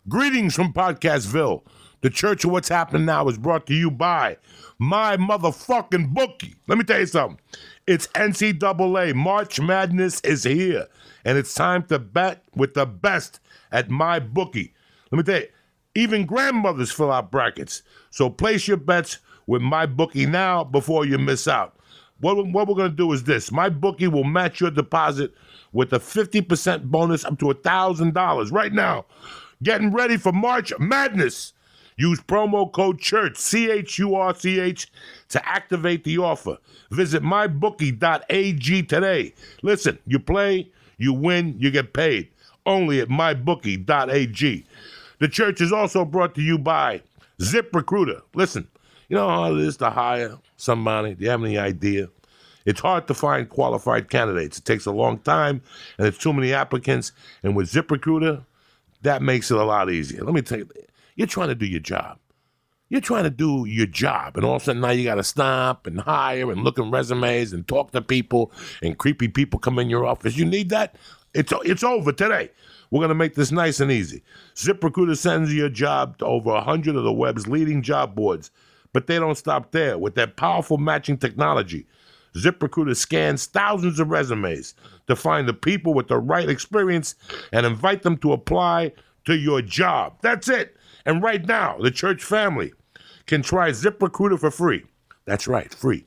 Greetings from Podcastville. The Church of What's Happening Now is brought to you by my motherfucking bookie. Let me tell you something. It's NCAA. March Madness is here, and it's time to bet with the best at my bookie. Let me tell you, even grandmothers fill out brackets. So place your bets with my bookie now before you miss out. What we're going to do is this. My bookie will match your deposit with a 50% bonus up to $1,000 right now. Getting ready for March Madness. Use promo code CHURCH, C-H-U-R-C-H, to activate the offer. Visit mybookie.ag today. Listen, you play, you win, you get paid. Only at mybookie.ag. The church is also brought to you by ZipRecruiter. Listen, you know how hard it is to hire somebody? Do you have any idea? It's hard to find qualified candidates. It takes a long time, and there's too many applicants. And with ZipRecruiter, that makes it a lot easier. Let me tell you, you're trying to do your job. You're trying to do your job, and all of a sudden now you got to stop and hire and look at resumes and talk to people, and creepy people come in your office. You need that? It's over today. We're going to make this nice and easy. ZipRecruiter sends you a job to over 100 of the web's leading job boards, but they don't stop there. With their powerful matching technology, ZipRecruiter scans thousands of resumes to find the people with the right experience and invite them to apply to your job. That's it. And right now, the church family can try ZipRecruiter for free. That's right, free.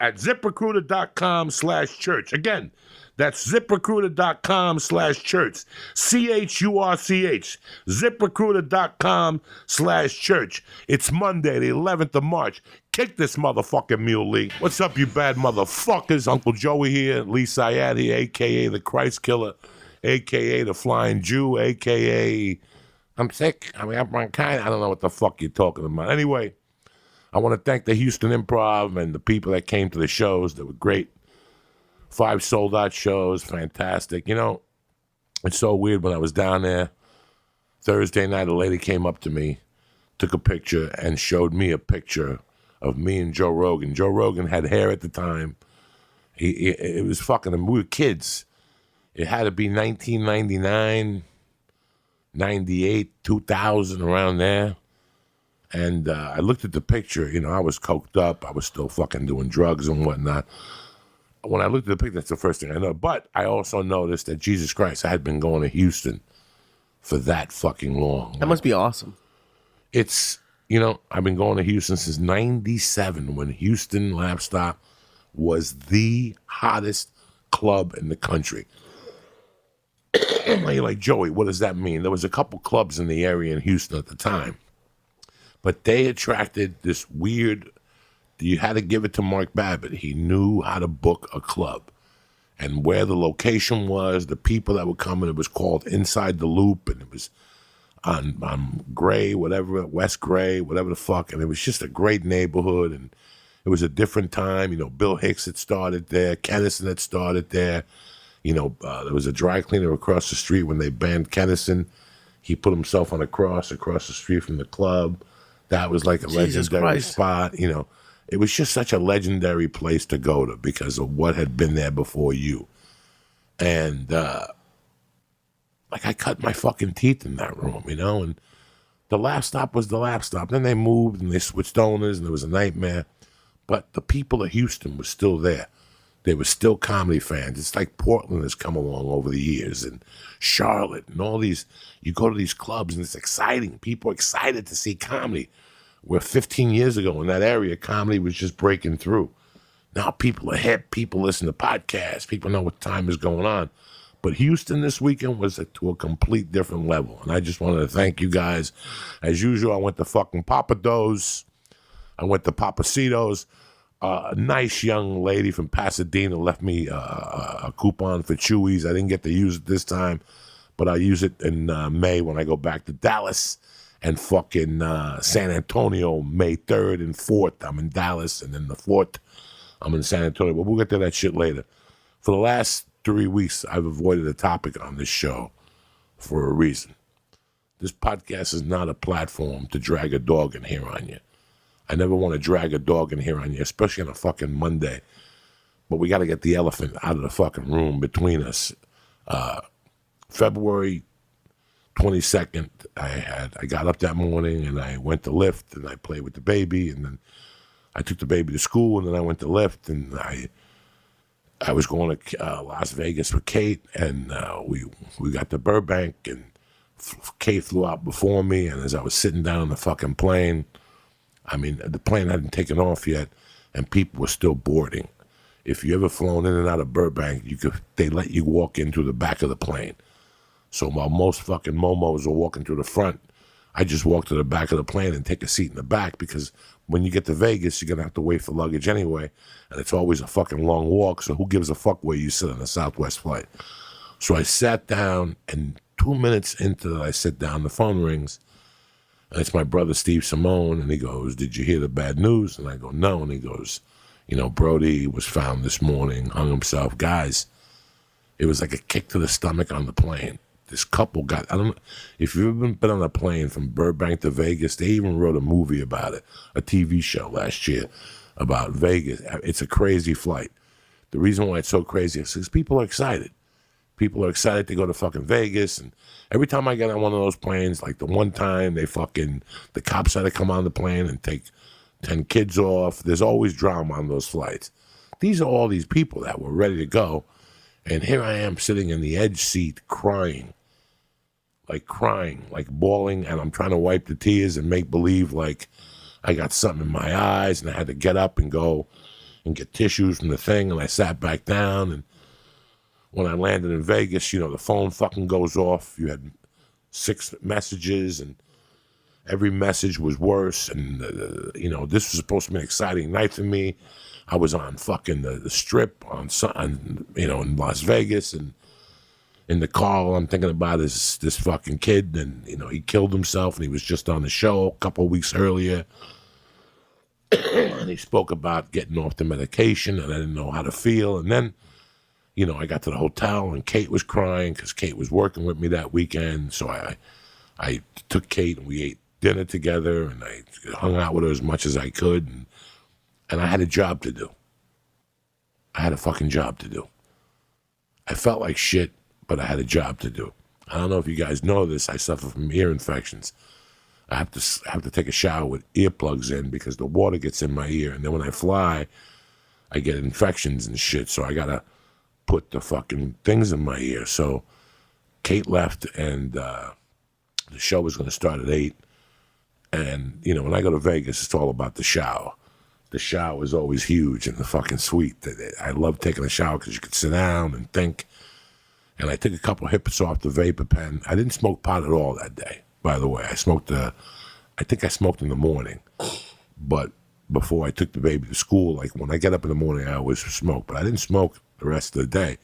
At ZipRecruiter.com/church. Again, that's ZipRecruiter.com/church. C-H-U-R-C-H. ZipRecruiter.com/church. It's Monday, the 11th of March. Kick this motherfucking mule, Lee. What's up, you bad motherfuckers? Uncle Joey here, Lee Syatt here, a.k.a. the Christ Killer, a.k.a. the Flying Jew, a.k.a. I'm sick. I mean, I'm bronchitis. I don't know what the fuck you're talking about. Anyway, I want to thank the Houston Improv and the people that came to the shows. They were great. 5 sold-out shows. Fantastic. You know, it's so weird. When I was down there Thursday night, a lady came up to me, took a picture, and showed me a picture of me and Joe Rogan. Joe Rogan had hair at the time. It was fucking him. We were kids. It had to be 1999, 98, 2000, around there. And I looked at the picture. You know, I was coked up. I was still fucking doing drugs and whatnot. When I looked at the picture, that's the first thing I know. But I also noticed that, Jesus Christ, I had been going to Houston for that fucking long. That must be awesome. It's, you know, I've been going to Houston since 97, when Houston Lap Stop was the hottest club in the country. You're like, Joey, what does that mean? There was a couple clubs in the area in Houston at the time, but they attracted this weird, you had to give it to Mark Babbitt. He knew how to book a club and where the location was, the people that were coming. It was called Inside the Loop, and it was on Gray, whatever, West Gray, whatever the fuck. And it was just a great neighborhood, and it was a different time. You know, Bill Hicks had started there. Kennison had started there. You know, there was a dry cleaner across the street when they banned Kennison. He put himself on a cross across the street from the club. That was like a legendary spot. You know, it was just such a legendary place to go to because of what had been there before you. And, like, I cut my fucking teeth in that room, you know, and the Lap Stop was the Lap Stop. Then they moved and they switched owners, and it was a nightmare. But the people of Houston were still there. They were still comedy fans. It's like Portland has come along over the years, and Charlotte, and all these. You go to these clubs, and it's exciting. People are excited to see comedy. Where 15 years ago in that area, comedy was just breaking through. Now people are hip. People listen to podcasts. People know what time is going on. But Houston this weekend was to a complete different level. And I just wanted to thank you guys. As usual, I went to fucking Papados. I went to Papacitos. A nice young lady from Pasadena left me a coupon for Chewy's. I didn't get to use it this time, but I'll use it in May when I go back to Dallas and fucking San Antonio, May 3rd and 4th. I'm in Dallas, and then the 4th, I'm in San Antonio. But we'll get to that shit later. For the last 3 weeks, I've avoided a topic on this show for a reason. This podcast is not a platform to drag a dog in here on you. I never want to drag a dog in here on you, especially on a fucking Monday. But we got to get the elephant out of the fucking room between us. February 22nd, I got up that morning and I went to lift and I played with the baby, and then I took the baby to school, and then I went to lift, and I was going to Las Vegas with Kate, and we got to Burbank, and Kate flew out before me, and as I was sitting down on the fucking plane, I mean, the plane hadn't taken off yet, and people were still boarding. If you ever flown in and out of Burbank, they let you walk in through the back of the plane. So while most fucking momos are walking through the front, I just walk to the back of the plane and take a seat in the back, because when you get to Vegas, you're going to have to wait for luggage anyway, and it's always a fucking long walk, so who gives a fuck where you sit on a Southwest flight? So I sat down, and 2 minutes into I sit down, the phone rings, and it's my brother Steve Simone, and he goes, "Did you hear the bad news?" And I go, "No." And he goes, "Brody was found this morning, hung himself." Guys, it was like a kick to the stomach on the plane. This couple got, I don't know, if you've ever been on a plane from Burbank to Vegas, they even wrote a movie about it, a TV show last year about Vegas. It's a crazy flight. The reason why it's so crazy is because people are excited. People are excited to go to fucking Vegas, and every time I get on one of those planes, like the one time the cops had to come on the plane and take 10 kids off. There's always drama on those flights. These are all these people that were ready to go, and here I am sitting in the edge seat crying, like bawling, and I'm trying to wipe the tears and make believe like I got something in my eyes, and I had to get up and go and get tissues from the thing, and I sat back down, and when I landed in Vegas, the phone fucking goes off. You had 6 messages, and every message was worse, and this was supposed to be an exciting night for me. I was on fucking the strip in Las Vegas, and in the car, all I'm thinking about is this fucking kid, and he killed himself, and he was just on the show a couple of weeks earlier, and he spoke about getting off the medication, and I didn't know how to feel, and then I got to the hotel, and Kate was crying because Kate was working with me that weekend, so I took Kate, and we ate dinner together, and I hung out with her as much as I could, and I had a job to do. I had a fucking job to do. I felt like shit, but I had a job to do. I don't know if you guys know this. I suffer from ear infections. I have to take a shower with earplugs in because the water gets in my ear, and then when I fly, I get infections and shit. So I gotta put the fucking things in my ear. So Kate left, and the show was going to start at 8. And when I go to Vegas, it's all about the shower. The shower is always huge in the fucking suite. I love taking a shower because you can sit down and think. And I took a couple hits off the vapor pen. I didn't smoke pot at all that day, by the way. I think I smoked in the morning. But before I took the baby to school, like when I get up in the morning, I always smoke. But I didn't smoke the rest of the day.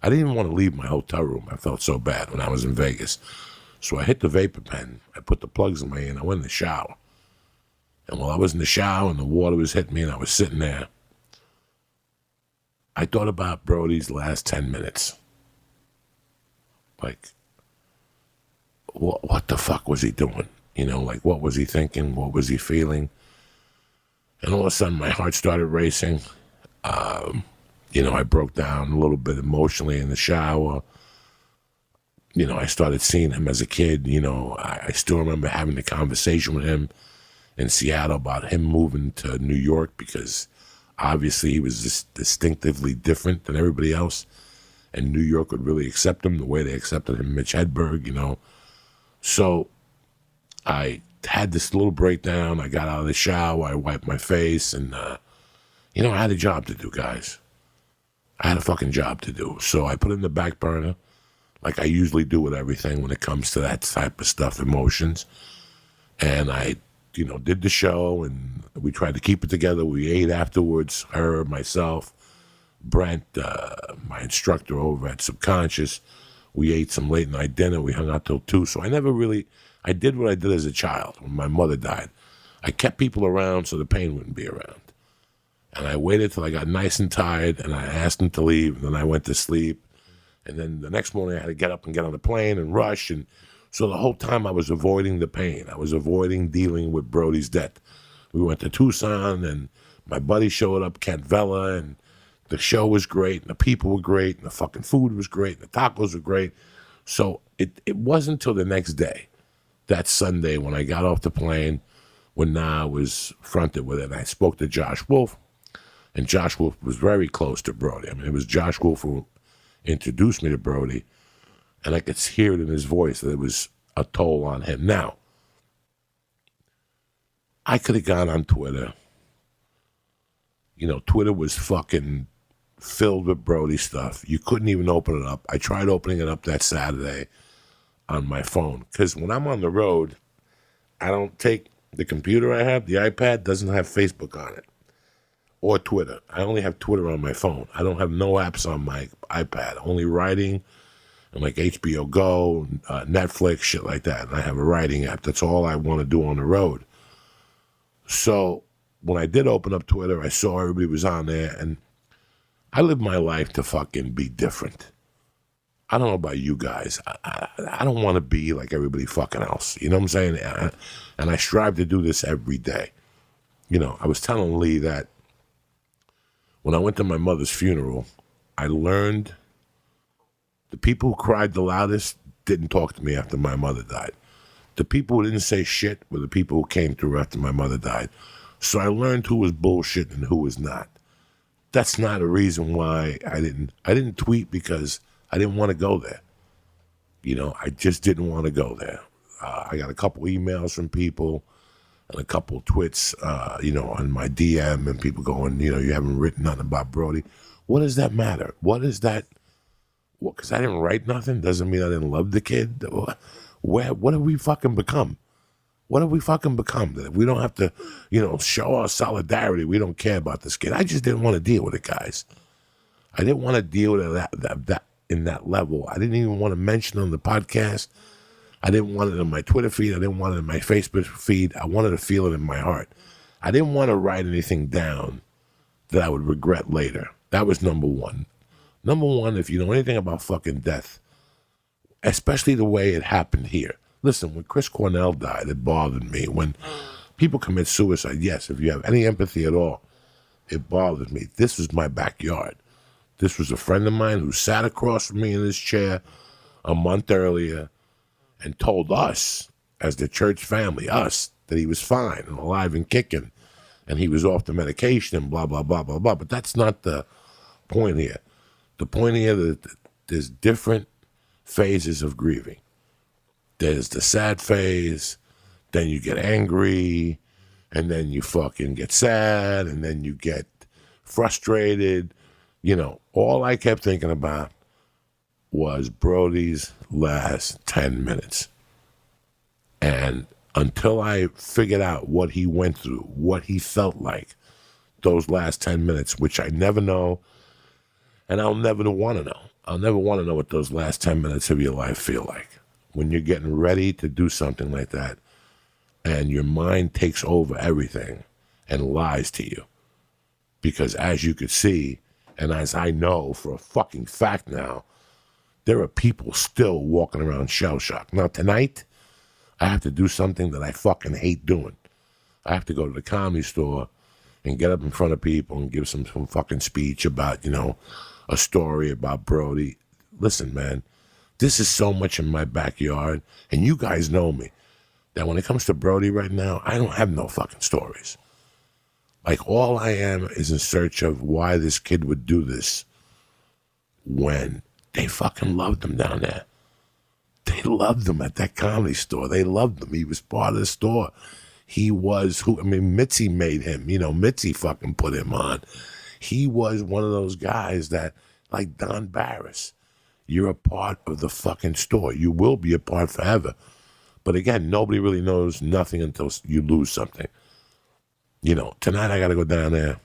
I didn't even want to leave my hotel room. I felt so bad when I was in Vegas. So I hit the vapor pen. I put the plugs in my ear, and I went in the shower. And while I was in the shower and the water was hitting me and I was sitting there, I thought about Brody's last 10 minutes. Like, what the fuck was he doing? What was he thinking? What was he feeling? And all of a sudden, my heart started racing. I broke down a little bit emotionally in the shower. I started seeing him as a kid. I still remember having a conversation with him in Seattle about him moving to New York because obviously he was just distinctively different than everybody else. And New York would really accept him the way they accepted him, Mitch Hedberg, So I had this little breakdown. I got out of the shower. I wiped my face. And, I had a job to do, guys. I had a fucking job to do. So I put it in the back burner like I usually do with everything when it comes to that type of stuff, emotions. And I did the show, and we tried to keep it together. We ate afterwards, her, myself, Brent, my instructor over at Subconscious. We ate some late night dinner. We hung out till 2. So I did what I did as a child when my mother died. I kept people around so the pain wouldn't be around. And I waited till I got nice and tired, and I asked them to leave, and then I went to sleep. And then the next morning I had to get up and get on the plane and rush, and so the whole time I was avoiding the pain. I was avoiding dealing with Brody's death. We went to Tucson, and my buddy showed up, Kent Vela, and the show was great, and the people were great, and the fucking food was great, and the tacos were great. So It wasn't until the next day, that Sunday when I got off the plane, when I was fronted with it, and I spoke to Josh Wolf, and Josh Wolf was very close to Brody. I mean, it was Josh Wolf who introduced me to Brody, and I could hear it in his voice that it was a toll on him. Now, I could have gone on Twitter. Twitter was fucking filled with Brody stuff. You couldn't even open it up. I tried opening it up that Saturday on my phone, because when I'm on the road, I don't take the computer I have, the iPad doesn't have Facebook on it or Twitter. I only have Twitter on my phone. I don't have no apps on my iPad, only writing and like HBO Go, Netflix, shit like that. And I have a writing app. That's all I want to do on the road. So when I did open up Twitter, I saw everybody was on there, and I live my life to fucking be different. I don't know about you guys. I don't want to be like everybody fucking else. You know what I'm saying? And I strive to do this every day. I was telling Lee that when I went to my mother's funeral, I learned the people who cried the loudest didn't talk to me after my mother died. The people who didn't say shit were the people who came through after my mother died. So I learned who was bullshit and who was not. That's not a reason why I didn't tweet, because I didn't want to go there. I just didn't want to go there. I got a couple emails from people and a couple tweets, on my DM, and people going, you haven't written nothing about Brody. What does that matter? What is that? Because I didn't write nothing doesn't mean I didn't love the kid. What have we fucking become? What have we fucking become? That if we don't have to, show our solidarity, we don't care about this kid. I just didn't want to deal with it, guys. I didn't want to deal with that in that level. I didn't even want to mention it on the podcast. I didn't want it in my Twitter feed. I didn't want it in my Facebook feed. I wanted to feel it in my heart. I didn't want to write anything down that I would regret later. That was number one. Number one, if you know anything about fucking death, especially the way it happened here. Listen, when Chris Cornell died, it bothered me. When people commit suicide, yes, if you have any empathy at all, it bothers me. This was my backyard. This was a friend of mine who sat across from me in his chair a month earlier and told us, as the church family, us, that he was fine and alive and kicking, and he was off the medication and blah, blah, blah, blah, blah. But that's not the point here. The point here is that there's different phases of grieving. There's the sad phase, then you get angry, and then you fucking get sad, and then you get frustrated. All I kept thinking about was Brody's last 10 minutes. And until I figured out what he went through, what he felt like, those last 10 minutes, which I never know, and I'll never want to know. I'll never want to know what those last 10 minutes of your life feel like. When you're getting ready to do something like that, and your mind takes over everything and lies to you. Because as you could see, and as I know for a fucking fact now, there are people still walking around shell-shocked. Now, tonight, I have to do something that I fucking hate doing. I have to go to the Comedy Store and get up in front of people and give some fucking speech about, a story about Brody. Listen, man, this is so much in my backyard, and you guys know me, that when it comes to Brody right now, I don't have no fucking stories. Like, all I am is in search of why this kid would do this when they fucking loved him down there. They loved him at that Comedy Store. They loved him. He was part of the store. He was Mitzi made him. Mitzi fucking put him on. He was one of those guys that, like Don Barris, you're a part of the fucking store. You will be a part forever. But again, nobody really knows nothing until you lose something. Tonight I got to go down there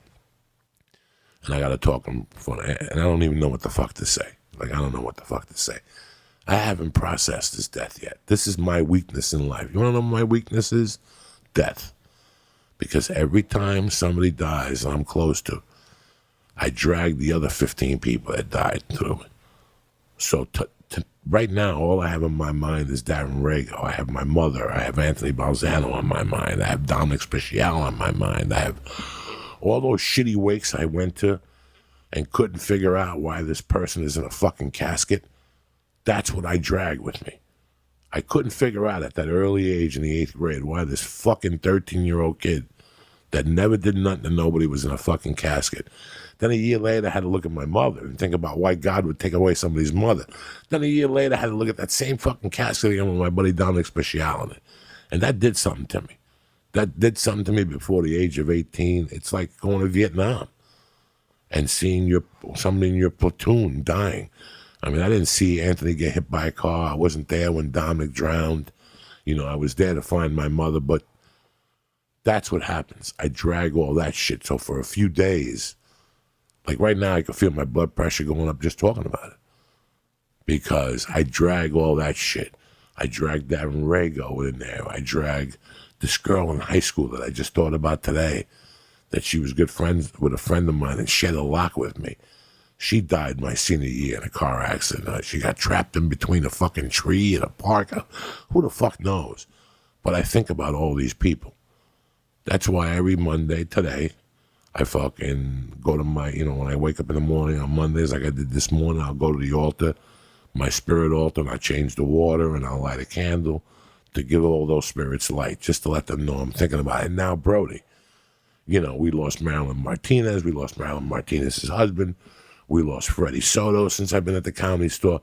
and I got to talk in front of, and I don't even know what the fuck to say. I don't know what the fuck to say. I haven't processed this death yet. This is my weakness in life. You want to know what my weakness is? Death. Because every time somebody dies I'm close to, I drag the other 15 people that died through it. So right now, all I have in my mind is Darren Rago. I have my mother. I have Anthony Balzano on my mind. I have Dominic Speciale on my mind. I have all those shitty wakes I went to and couldn't figure out why this person is in a fucking casket. That's what I drag with me. I couldn't figure out at that early age in the 8th grade why this fucking 13-year-old kid that never did nothing to nobody was in a fucking casket. Then a year later, I had to look at my mother and think about why God would take away somebody's mother. Then a year later, I had to look at that same fucking casket again with my buddy Dominic Speciale in it. And that did something to me. That did something to me before the age of 18. It's like going to Vietnam and seeing somebody in your platoon dying. I mean, I didn't see Anthony get hit by a car. I wasn't there when Dominic drowned. You know, I was there to find my mother, but that's what happens. I drag all that shit. So for a few days, like right now, I can feel my blood pressure going up just talking about it. Because I drag all that shit. I drag Darren Rago in there. I drag this girl in high school that I just thought about today, that she was good friends with a friend of mine and shared a lock with me. She died my senior year in a car accident. She got trapped in between a fucking tree and a park. Who the fuck knows? But I think about all these people. That's why every Monday today, I fucking go to my, when I wake up in the morning on Mondays like I did this morning, I'll go to the altar, my spirit altar, and I change the water and I'll light a candle to give all those spirits light, just to let them know I'm thinking about it. And now Brody, we lost Marilyn Martinez. We lost Marilyn Martinez's husband. We lost Freddie Soto since I've been at the Comedy Store.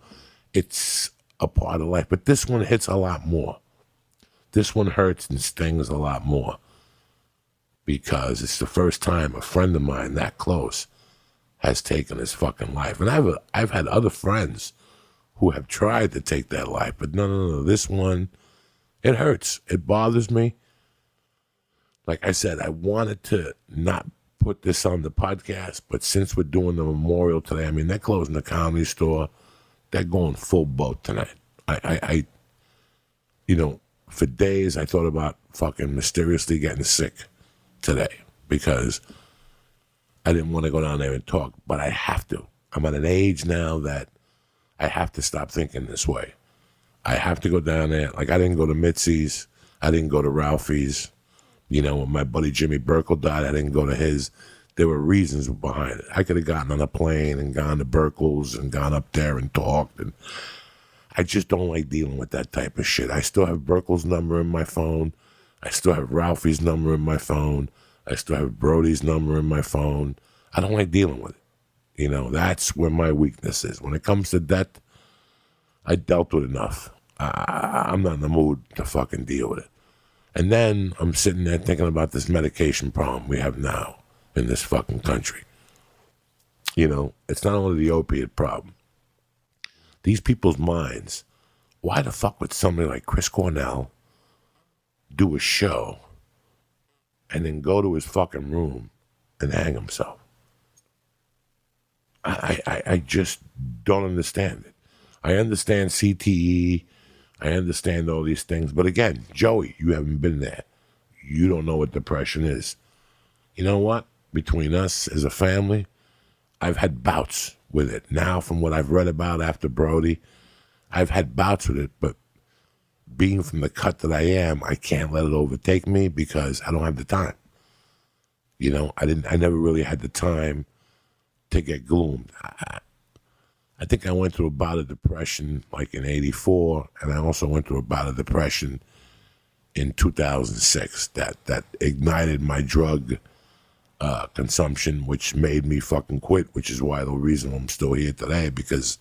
It's a part of life, but this one hits a lot more. This one hurts and stings a lot more because it's the first time a friend of mine that close has taken his fucking life. And I've had other friends who have tried to take their life, but no, this one, it hurts. It bothers me. Like I said, I wanted to not put this on the podcast, but since we're doing the memorial today, I mean, they're closing the Comedy Store. They're going full boat tonight. I for days I thought about fucking mysteriously getting sick today because I didn't want to go down there and talk, but I have to. I'm at an age now that I have to stop thinking this way. I have to go down there. Like, I didn't go to Mitzi's. I didn't go to Ralphie's. When my buddy Jimmy Burkle died, I didn't go to his. There were reasons behind it. I could have gotten on a plane and gone to Burkle's and gone up there and talked. And I just don't like dealing with that type of shit. I still have Burkle's number in my phone. I still have Ralphie's number in my phone. I still have Brody's number in my phone. I don't like dealing with it. That's where my weakness is. When it comes to death, I dealt with enough. I'm not in the mood to fucking deal with it. And then I'm sitting there thinking about this medication problem we have now in this fucking country. It's not only the opiate problem. These people's minds, why the fuck would somebody like Chris Cornell do a show and then go to his fucking room and hang himself? I just don't understand it. I understand CTE. I understand all these things. But again, Joey, you haven't been there. You don't know what depression is. You know what? Between us as a family, I've had bouts with it. Now, from what I've read about after Brody, I've had bouts with it. But being from the cut that I am, I can't let it overtake me because I don't have the time. I never really had the time to get gloomed. I think I went through a bout of depression like in 84, and I also went through a bout of depression in 2006 that ignited my drug consumption, which made me fucking quit, which is why the reason I'm still here today, because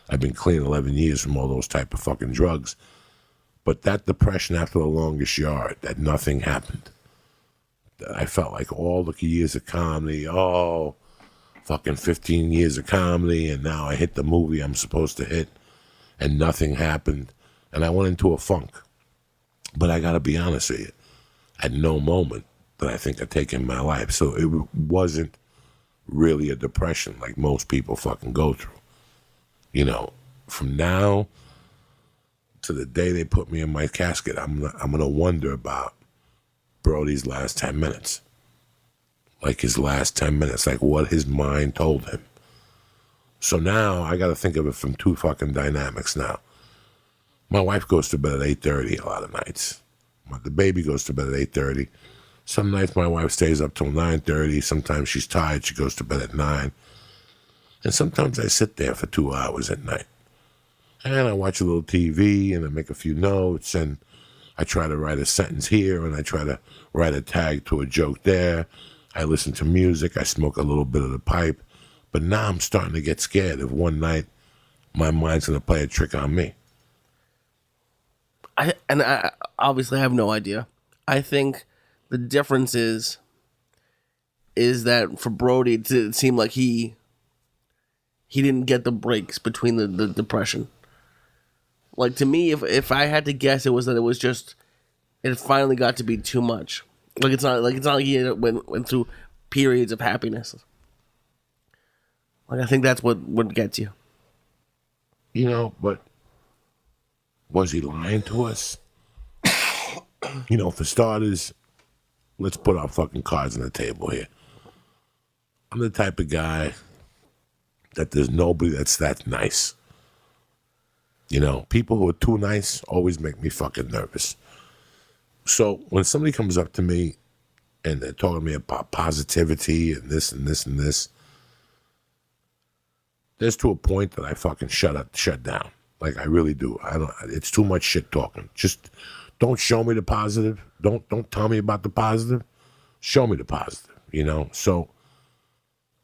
I've been clean 11 years from all those type of fucking drugs. But that depression after The Longest Yard, that nothing happened. That I felt like all the years of comedy, fucking 15 years of comedy, and now I hit the movie I'm supposed to hit, and nothing happened. And I went into a funk. But I got to be honest with you, at no moment did I think of taking my life. So it wasn't really a depression like most people fucking go through. From now to the day they put me in my casket, I'm going to wonder about Brody's last 10 minutes. Like his last 10 minutes, like what his mind told him. So now I got to think of it from two fucking dynamics now. My wife goes to bed at 8:30 a lot of nights. The baby goes to bed at 8:30. Some nights my wife stays up till 9:30. Sometimes she's tired. She goes to bed at 9. And sometimes I sit there for 2 hours at night. And I watch a little TV and I make a few notes and I try to write a sentence here and I try to write a tag to a joke there. I listen to music. I smoke a little bit of the pipe. But now I'm starting to get scared if one night my mind's going to play a trick on me. I obviously have no idea. I think the difference is that for Brody, it seemed like he didn't get the breaks between the depression. Like, to me, if I had to guess, it was just it finally got to be too much. Like, it's not like he went through periods of happiness. Like, I think that's what gets you. You know, but was he lying to us? You know, for starters, let's put our fucking cards on the table here. I'm the type of guy that there's nobody that's that nice. You know, people who are too nice always make me fucking nervous. So when somebody comes up to me and they're talking to me about positivity and this and this and this, there's to a point that I fucking shut down. Like, I really do. It's too much shit talking. Just don't show me the positive. Don't tell me about the positive. Show me the positive, you know? So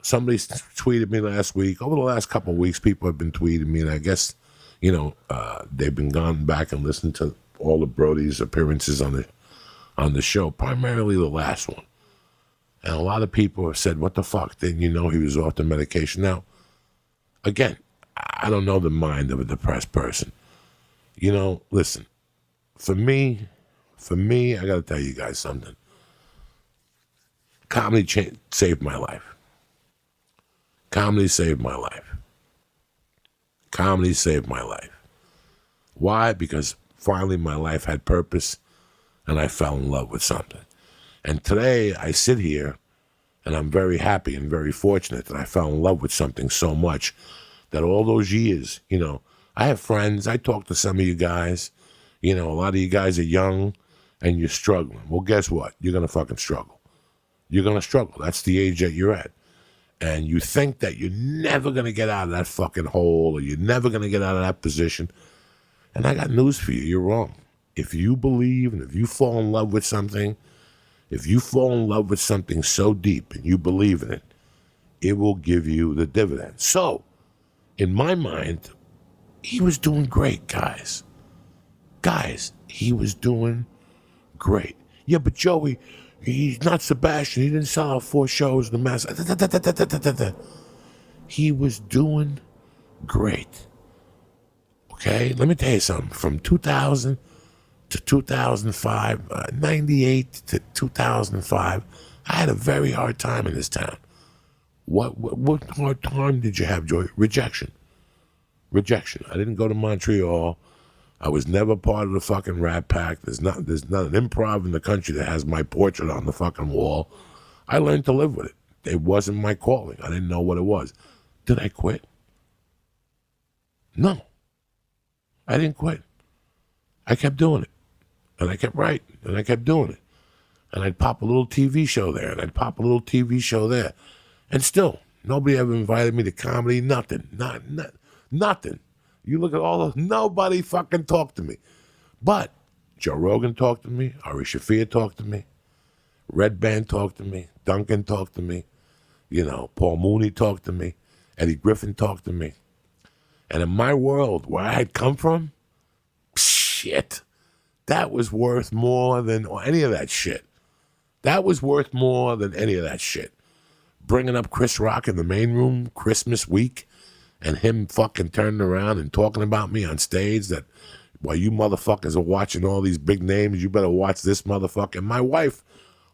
somebody tweeted me last week. Over the last couple of weeks, people have been tweeting me, and I guess, you know, they've been gone back and listened to all of Brody's appearances on the show, primarily the last one. And a lot of people have said, what the fuck? Didn't you know he was off the medication? Now, again, I don't know the mind of a depressed person. You know, listen, for me, I got to tell you guys something. Comedy saved my life. Comedy saved my life. Comedy saved my life. Why? Because finally my life had purpose and I fell in love with something. And today I sit here and I'm very happy and very fortunate that I fell in love with something so much that all those years, you know, I have friends, I talk to some of you guys, you know, a lot of you guys are young and you're struggling. Well, guess what? You're going to fucking struggle. You're going to struggle. That's the age that you're at. And you think that you're never going to get out of that fucking hole or you're never going to get out of that position. And I got news for you. You're wrong. If you believe and if you fall in love with something, if you fall in love with something so deep and you believe in it, it will give you the dividend. So, in my mind, he was doing great, guys. Guys, he was doing great. Yeah, but Joey, he's not Sebastian. He didn't sell out 4 shows. The mass. He was doing great. Okay? Let me tell you something. From 2000 to 2005, 98 to 2005, I had a very hard time in this town. What hard time did you have, Joey? Rejection. I didn't go to Montreal. I was never part of the fucking Rat Pack. There's not an improv in the country that has my portrait on the fucking wall. I learned to live with it. It wasn't my calling. I didn't know what it was. Did I quit? No. I didn't quit. I kept doing it. And I kept writing. And I kept doing it. And I'd pop a little TV show there. And I'd pop a little TV show there. And still, nobody ever invited me to comedy. Nothing. Nothing. You look at all those, nobody fucking talked to me. But Joe Rogan talked to me. Ari Shaffir talked to me. Red Band talked to me. Duncan talked to me. You know, Paul Mooney talked to me. Eddie Griffin talked to me. And in my world, where I had come from, shit, that was worth more than any of that shit. That was worth more than any of that shit. Bringing up Chris Rock in the main room Christmas week and him fucking turning around and talking about me on stage that while you motherfuckers are watching all these big names, you better watch this motherfucker. And my wife,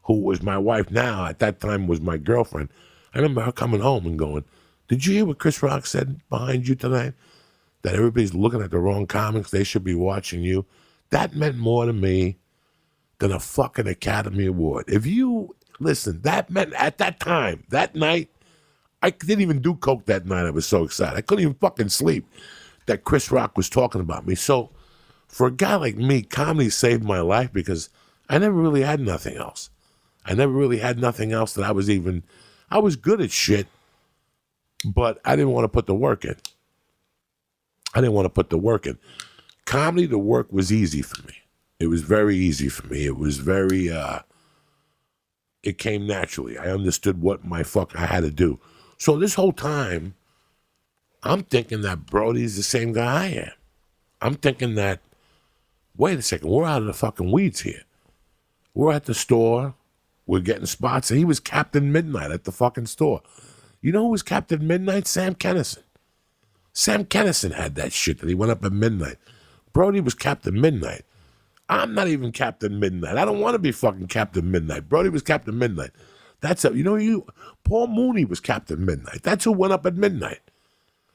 who was my wife now, at that time was my girlfriend, I remember her coming home and going, did you hear what Chris Rock said behind you tonight? That everybody's looking at the wrong comics, they should be watching you. That meant more to me than a fucking Academy Award. If you, listen, that meant at that time, that night, I didn't even do coke that night. I was so excited. I couldn't even fucking sleep that Chris Rock was talking about me. So for a guy like me, comedy saved my life because I never really had nothing else. I never really had nothing else that I was good at shit, but I didn't want to put the work in. I didn't want to put the work in. Comedy, the work was easy for me. It was very easy for me. It was very, it came naturally. I understood what I had to do. So this whole time, I'm thinking that Brody's the same guy I am. I'm thinking that, wait a second, we're out of the fucking weeds here. We're at the store. We're getting spots. And he was Captain Midnight at the fucking store. You know who was Captain Midnight? Sam Kennison. Sam Kennison had that shit that he went up at midnight. Brody was Captain Midnight. I'm not even Captain Midnight. I don't want to be fucking Captain Midnight. Brody was Captain Midnight. Paul Mooney was Captain Midnight. That's who went up at midnight.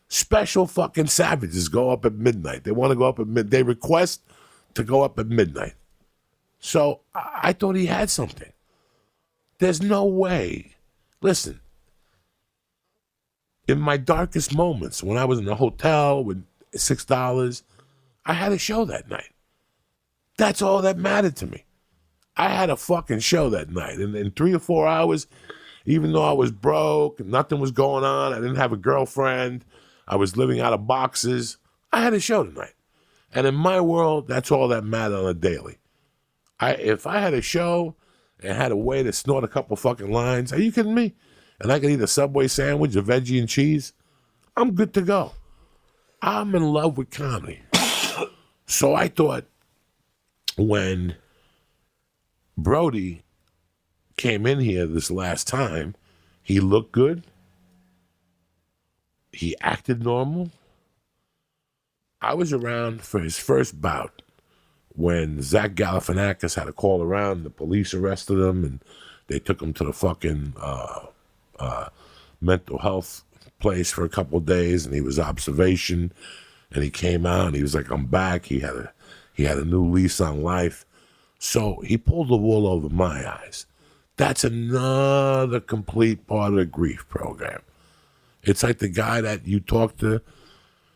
Special fucking savages go up at midnight. They want to go up at midnight. They request to go up at midnight. So I thought he had something. There's no way. Listen, in my darkest moments, when I was in a hotel with $6, I had a show that night. That's all that mattered to me. I had a fucking show that night. And in 3 or 4 hours, even though I was broke, nothing was going on, I didn't have a girlfriend, I was living out of boxes, I had a show tonight. And in my world, that's all that mattered on a daily. If I had a show and had a way to snort a couple fucking lines, are you kidding me? And I could eat a Subway sandwich, a veggie and cheese, I'm good to go. I'm in love with comedy. So I thought when Brody came in here this last time, he looked good. He acted normal. I was around for his first bout when Zach Galifianakis had a call around. The police arrested him, and they took him to the fucking mental health place for a couple of days, and he was observation, and he came out, and he was like, I'm back. He had a new lease on life. So he pulled the wool over my eyes. That's another complete part of the grief program. It's like the guy that you talk to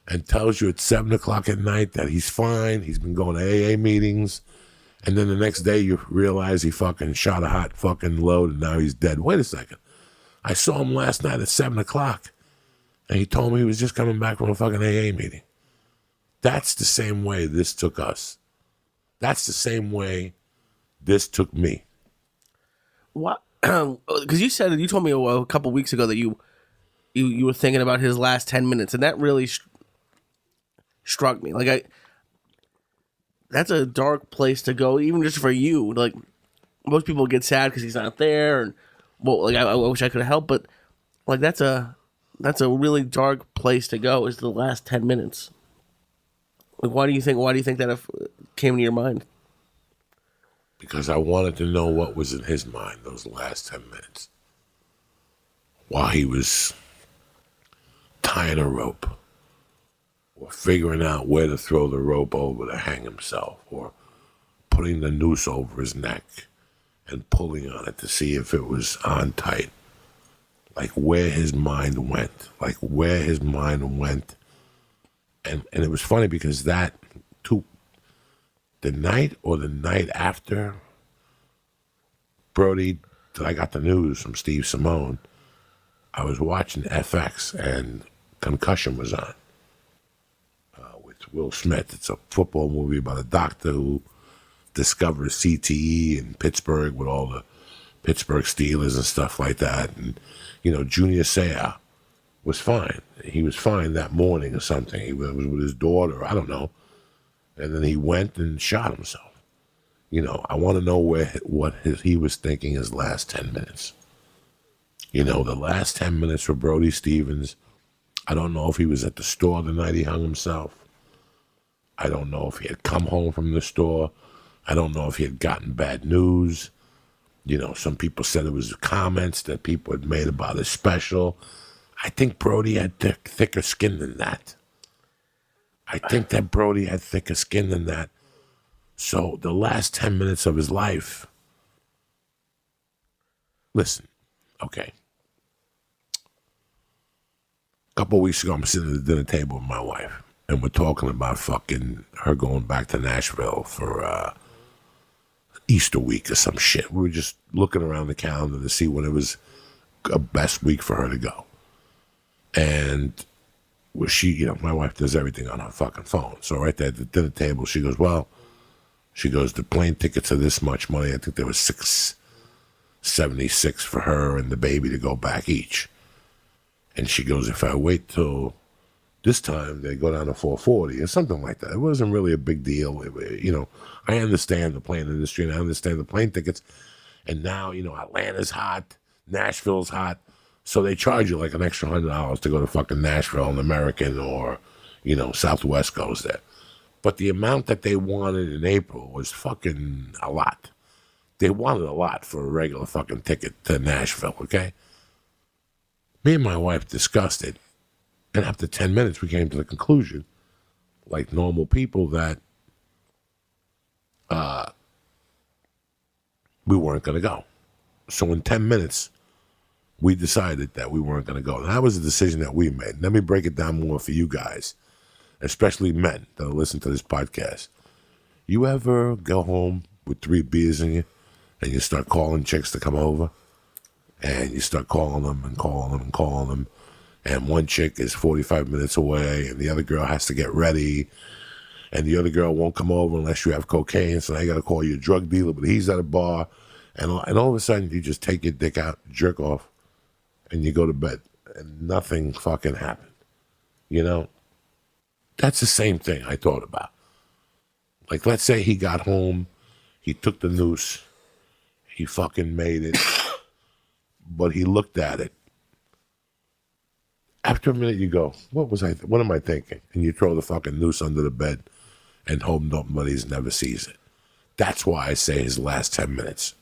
and tells you at 7 o'clock at night that he's fine, he's been going to AA meetings, and then the next day you realize he fucking shot a hot fucking load and now he's dead. Wait a second. I saw him last night at 7 o'clock, and he told me he was just coming back from a fucking AA meeting. That's the same way this took us. That's the same way this took me. What? Because you told me a couple weeks ago that you were thinking about his last 10 minutes, and that really struck me. That's a dark place to go, even just for you. Like, most people get sad because he's not there, and I wish I could have helped, but like that's a really dark place to go. Is the last 10 minutes? Like, why do you think that came to your mind? Because I wanted to know what was in his mind those last 10 minutes. While he was tying a rope, or figuring out where to throw the rope over to hang himself, or putting the noose over his neck and pulling on it to see if it was on tight. Like where his mind went. And it was funny because the night or the night after Brody, that I got the news from Steve Simone, I was watching FX and Concussion was on with Will Smith. It's a football movie about a doctor who discovers CTE in Pittsburgh with all the Pittsburgh Steelers and stuff like that. And, Junior Syatt was fine. He was fine that morning or something. He was with his daughter, I don't know. And then he went and shot himself. I want to know what he was thinking his last 10 minutes. The last 10 minutes for Brody Stevens, I don't know if he was at the store the night he hung himself. I don't know if he had come home from the store. I don't know if he had gotten bad news. Some people said it was comments that people had made about his special. I think Brody had thicker skin than that. So the last 10 minutes of his life, listen, okay. A couple of weeks ago, I'm sitting at the dinner table with my wife, and we're talking about fucking her going back to Nashville for Easter week or some shit. We were just looking around the calendar to see when it was a best week for her to go. And well, my wife does everything on her fucking phone. So right there at the dinner table, she goes, the plane tickets are this much money. I think there was $676 for her and the baby to go back each. And she goes, if I wait till this time, they go down to 440 or something like that. It wasn't really a big deal. I understand the plane industry and I understand the plane tickets. And now, Atlanta's hot, Nashville's hot. So they charge you like an extra $100 to go to fucking Nashville and American or, Southwest goes there. But the amount that they wanted in April was fucking a lot. They wanted a lot for a regular fucking ticket to Nashville, okay? Me and my wife discussed it. And after 10 minutes, we came to the conclusion, like normal people, that we weren't going to go. So in 10 minutes, we decided that we weren't going to go. And that was a decision that we made. Let me break it down more for you guys, especially men that listen to this podcast. You ever go home with 3 beers in you and you start calling chicks to come over? And you start calling them and calling them and calling them. And one chick is 45 minutes away and the other girl has to get ready. And the other girl won't come over unless you have cocaine. So now you got to call your drug dealer, but he's at a bar. And all of a sudden you just take your dick out, jerk off, and you go to bed. And nothing fucking happened. That's the same thing I thought about. Like, let's say he got home, he took the noose, he fucking made it, but he looked at it. After a minute, you go, what am I thinking? And you throw the fucking noose under the bed and hope nobody's never sees it. That's why I say his last 10 minutes.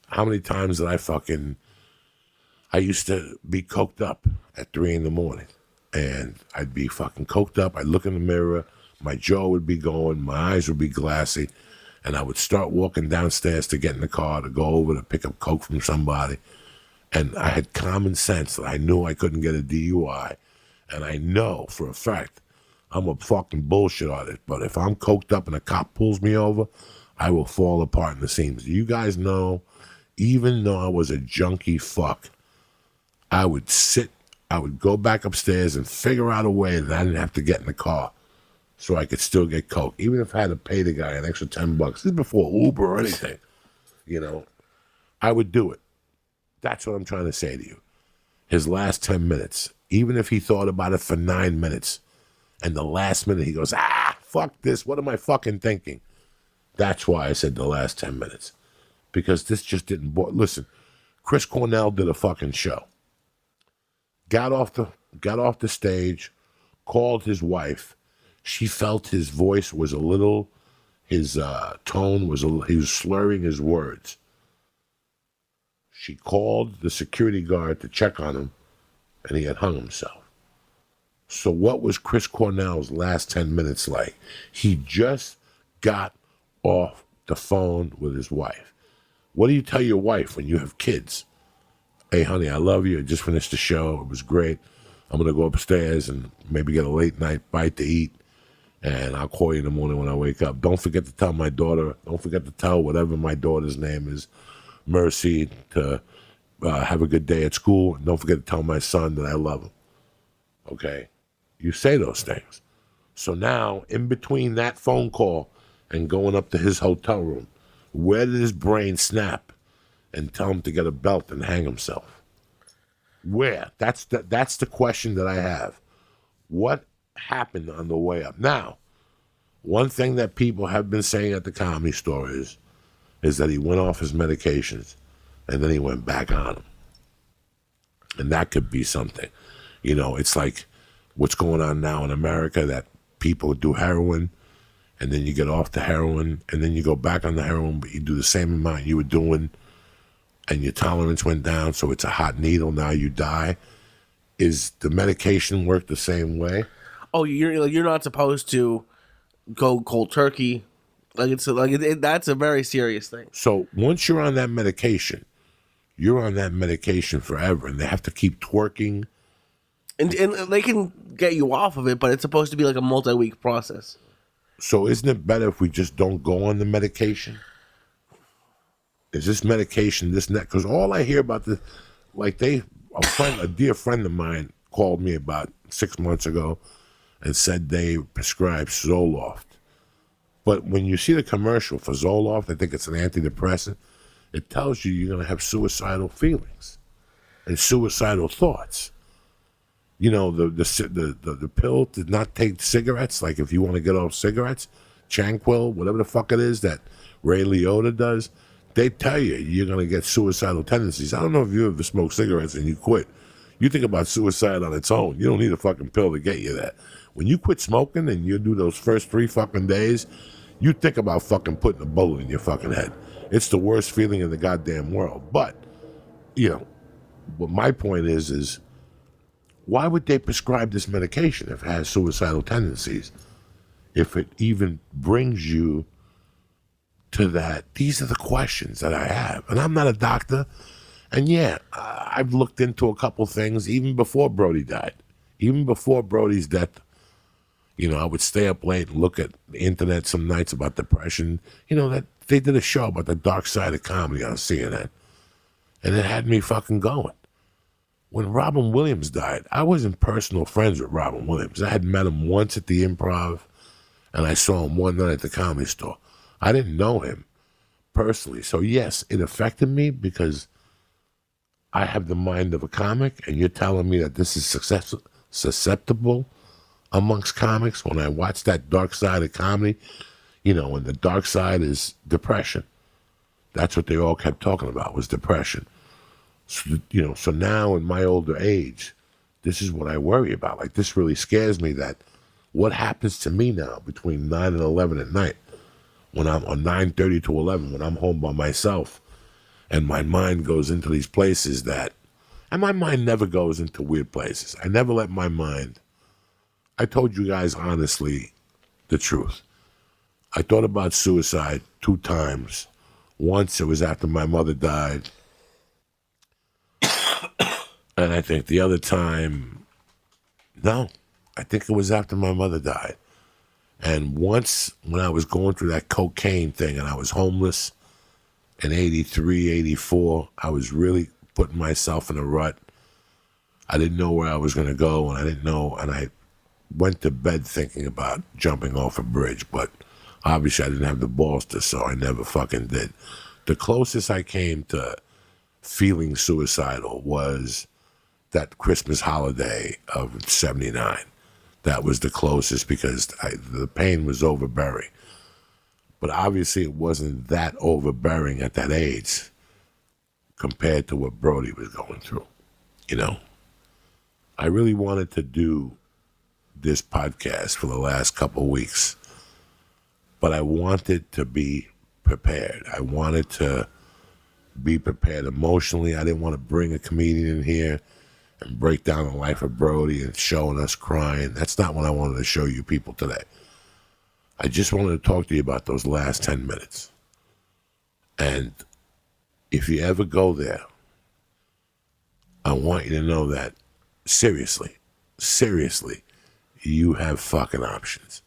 How many times did I used to be coked up at 3 a.m. and I'd be fucking coked up. I'd look in the mirror, my jaw would be going, my eyes would be glassy, and I would start walking downstairs to get in the car to go over to pick up coke from somebody. And I had common sense that I knew I couldn't get a DUI. And I know for a fact I'm a fucking bullshit artist. But if I'm coked up and a cop pulls me over, I will fall apart in the seams. You guys know, even though I was a junkie fuck, I would go back upstairs and figure out a way that I didn't have to get in the car so I could still get coke. Even if I had to pay the guy an extra $10. This is before Uber or anything. I would do it. That's what I'm trying to say to you. His last 10 minutes, even if he thought about it for 9 minutes, and the last minute he goes, fuck this, what am I fucking thinking? That's why I said the last 10 minutes. Because this just didn't listen, Chris Cornell did a fucking show. Got off the stage, called his wife. She felt his voice was his tone was he was slurring his words. She called the security guard to check on him, and he had hung himself. So what was Chris Cornell's last 10 minutes like? He just got off the phone with his wife. What do you tell your wife when you have kids? Hey, honey, I love you. I just finished the show. It was great. I'm going to go upstairs and maybe get a late night bite to eat, and I'll call you in the morning when I wake up. Don't forget to tell whatever my daughter's name is, Mercy, to have a good day at school. And don't forget to tell my son that I love him. Okay? You say those things. So now, in between that phone call and going up to his hotel room, where did his brain snap and tell him to get a belt and hang himself? Where? That's the question that I have. What happened on the way up? Now, one thing that people have been saying at the Comedy Store is that he went off his medications and then he went back on them. And that could be something. It's like what's going on now in America, that people do heroin and then you get off the heroin and then you go back on the heroin, but you do the same amount you were doing and your tolerance went down, so it's a hot needle, now you die. Is the medication work the same way? Oh, you're not supposed to go cold turkey. That's a very serious thing. So once you're on that medication, you're on that medication forever, and they have to keep twerking. And they can get you off of it, but it's supposed to be like a multi-week process. So isn't it better if we just don't go on the medication? Is this medication, this and that? Because all I hear about a dear friend of mine called me about 6 months ago and said they prescribed Zoloft. But when you see the commercial for Zoloft, I think it's an antidepressant, it tells you you're going to have suicidal feelings and suicidal thoughts. You know, the pill did not take cigarettes. Like if you want to get off cigarettes, Tranquil, whatever the fuck it is that Ray Liotta does, they tell you you're going to get suicidal tendencies. I don't know if you ever smoked cigarettes and you quit. You think about suicide on its own. You don't need a fucking pill to get you that. When you quit smoking and you do those first 3 fucking days, you think about fucking putting a bullet in your fucking head. It's the worst feeling in the goddamn world. But, you know, what my point is why would they prescribe this medication if it has suicidal tendencies? If it even brings you to that, these are the questions that I have. And I'm not a doctor. And yeah, I've looked into a couple things even before Brody died. Even before Brody's death, you know, I would stay up late and look at the internet some nights about depression. You know, that they did a show about the dark side of comedy on CNN. And it had me fucking going. When Robin Williams died, I wasn't personal friends with Robin Williams. I had met him once at the Improv, and I saw him one night at the Comedy Store. I didn't know him personally. So yes, it affected me because I have the mind of a comic, and you're telling me that this is susceptible amongst comics. When I watch that dark side of comedy, you know, and the dark side is depression. That's what they all kept talking about, was depression. So, you know, so now in my older age, this is what I worry about. Like, this really scares me, that what happens to me now between 9 and 11 at night, when I'm on 9:30 to 11, when I'm home by myself, and my mind goes into these places that, and my mind never goes into weird places. I never let my mind, I told you guys honestly the truth. I thought about suicide 2 times. Once it was after my mother died. And I think the other time, no, I think it was after my mother died. And once when I was going through that cocaine thing and I was homeless in 83, 84, I was really putting myself in a rut. I didn't know where I was going to go, and I didn't know, and I went to bed thinking about jumping off a bridge, but obviously I didn't have the balls to, so I never fucking did. The closest I came to feeling suicidal was that Christmas holiday of 79. That was the closest because the pain was overbearing. But obviously it wasn't that overbearing at that age compared to what Brody was going through, you know. I really wanted to do this podcast for the last couple of weeks, but I wanted to be prepared. I wanted to be prepared emotionally. I didn't want to bring a comedian in here and break down the life of Brody and showing us crying. That's not what I wanted to show you people today. I just wanted to talk to you about those last 10 minutes. And if you ever go there, I want you to know that seriously, you have fucking options.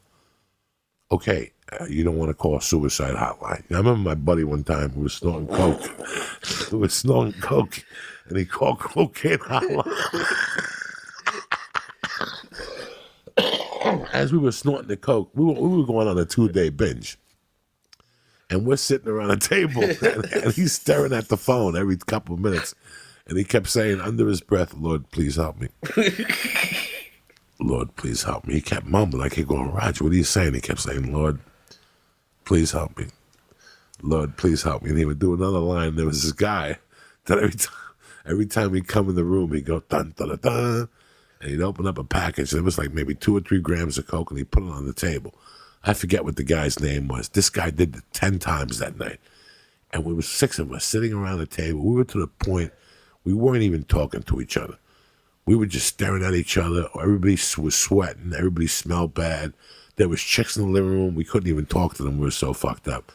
Okay, you don't want to call a suicide hotline. I remember my buddy one time who was snorting coke. And he called cocaine hotline. As we were snorting the coke, we were going on a 2-day binge. And we're sitting around a table, and he's staring at the phone every couple of minutes. And he kept saying under his breath, "Lord, please help me. Lord, please help me." He kept mumbling. I kept going, "Roger, what are you saying?" He kept saying, "Lord, please help me. Lord, please help me." And he would do another line. There was this guy that every time he'd come in the room, he'd go, dun, dun, dun, dun, and he'd open up a package. There was like maybe 2 or 3 grams of coke, and he'd put it on the table. I forget what the guy's name was. This guy did it 10 times that night. And we were 6 of us sitting around the table. We were to the point we weren't even talking to each other. We were just staring at each other. Everybody was sweating. Everybody smelled bad. There was chicks in the living room. We couldn't even talk to them. We were so fucked up.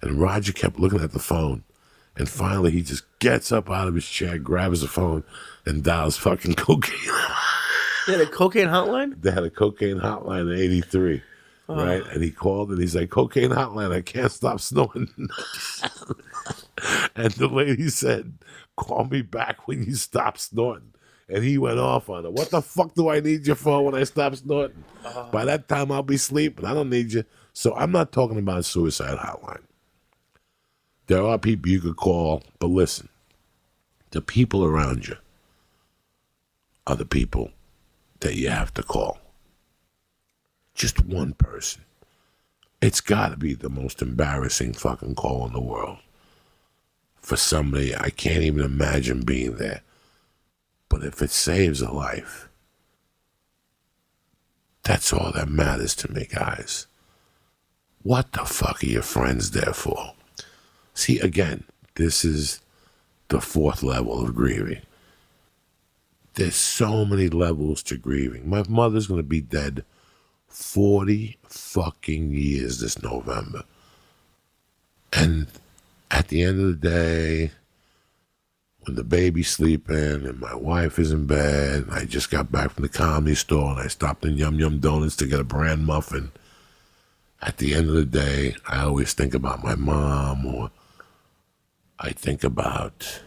And Roger kept looking at the phone. And finally, he just gets up out of his chair, grabs the phone, and dials fucking cocaine. They had a cocaine hotline? They had a cocaine hotline in 83, right? And he called, and he's like, "Cocaine hotline, I can't stop snorting." And the lady said, "Call me back when you stop snorting." And he went off on her. What the fuck do I need you for when I stop snorting? By that time, I'll be sleeping. I don't need you. So I'm not talking about suicide hotline. There are people you could call, but listen, the people around you are the people that you have to call. Just one person. It's got to be the most embarrassing fucking call in the world. For somebody, I can't even imagine being there. But if it saves a life, that's all that matters to me, guys. What the fuck are your friends there for? See, again, this is the fourth level of grieving. There's so many levels to grieving. My mother's going to be dead 40 fucking years this November. And at the end of the day, when the baby's sleeping and my wife is in bed, and I just got back from the Comedy Store and I stopped in Yum Yum Donuts to get a bran muffin, at the end of the day, I always think about my mom, or I think about,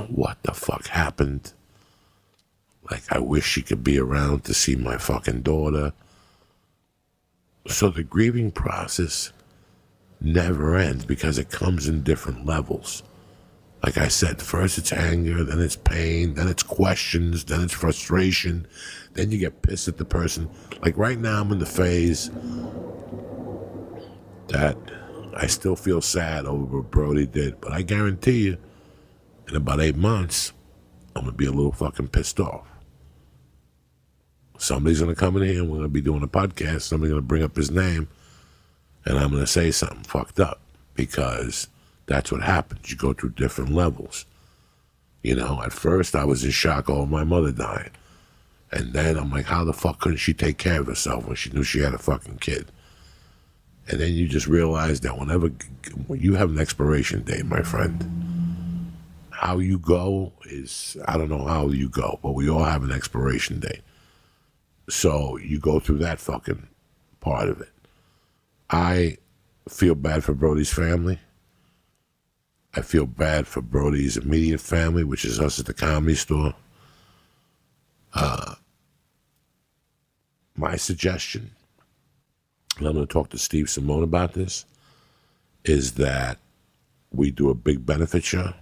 what the fuck happened. Like, I wish she could be around to see my fucking daughter. So the grieving process never ends because it comes in different levels. Like I said, first it's anger, then it's pain, then it's questions, then it's frustration, then you get pissed at the person. Like right now I'm in the phase that I still feel sad over what Brody did, but I guarantee you, in about 8 months, I'm going to be a little fucking pissed off. Somebody's going to come in here and we're going to be doing a podcast. Somebody's going to bring up his name and I'm going to say something fucked up because that's what happens. You go through different levels. At first I was in shock over my mother dying. And then I'm like, how the fuck couldn't she take care of herself when she knew she had a fucking kid? And then you just realize that when you have an expiration date, my friend, how you go is, I don't know how you go, but we all have an expiration date. So you go through that fucking part of it. I feel bad for Brody's family. I feel bad for Brody's immediate family, which is us at the Comedy Store. My suggestion, and I'm going to talk to Steve Simone about this, is that we do a big benefit show,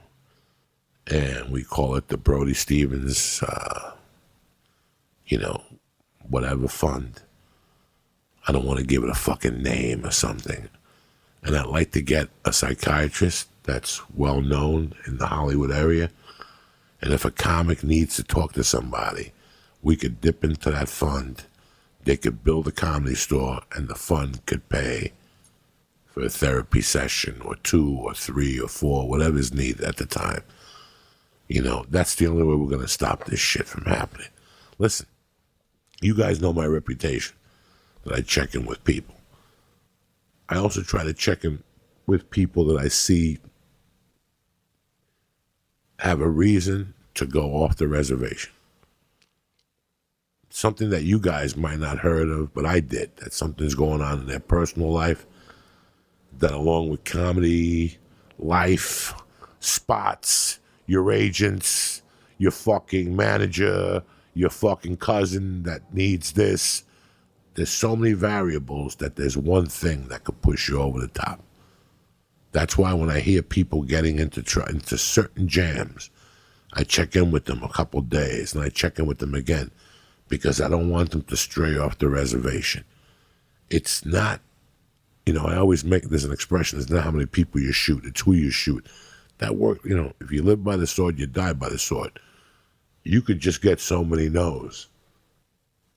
and we call it the Brody Stevens, whatever fund. I don't want to give it a fucking name or something. And I'd like to get a psychiatrist that's well known in the Hollywood area. And if a comic needs to talk to somebody, we could dip into that fund. They could build a Comedy Store and the fund could pay for a therapy session or 2 or 3 or 4, whatever is needed at the time. That's the only way we're going to stop this shit from happening. Listen, you guys know my reputation, that I check in with people. I also try to check in with people that I see have a reason to go off the reservation. Something that you guys might not heard of, but I did. That something's going on in their personal life that, along with comedy, life, spots, your agents, your fucking manager, your fucking cousin that needs this. There's so many variables that there's one thing that could push you over the top. That's why when I hear people getting into certain jams, I check in with them a couple days and I check in with them again because I don't want them to stray off the reservation. It's not, I always make this an expression. It's not how many people you shoot. It's who you shoot. That work, if you live by the sword, you die by the sword. You could just get so many no's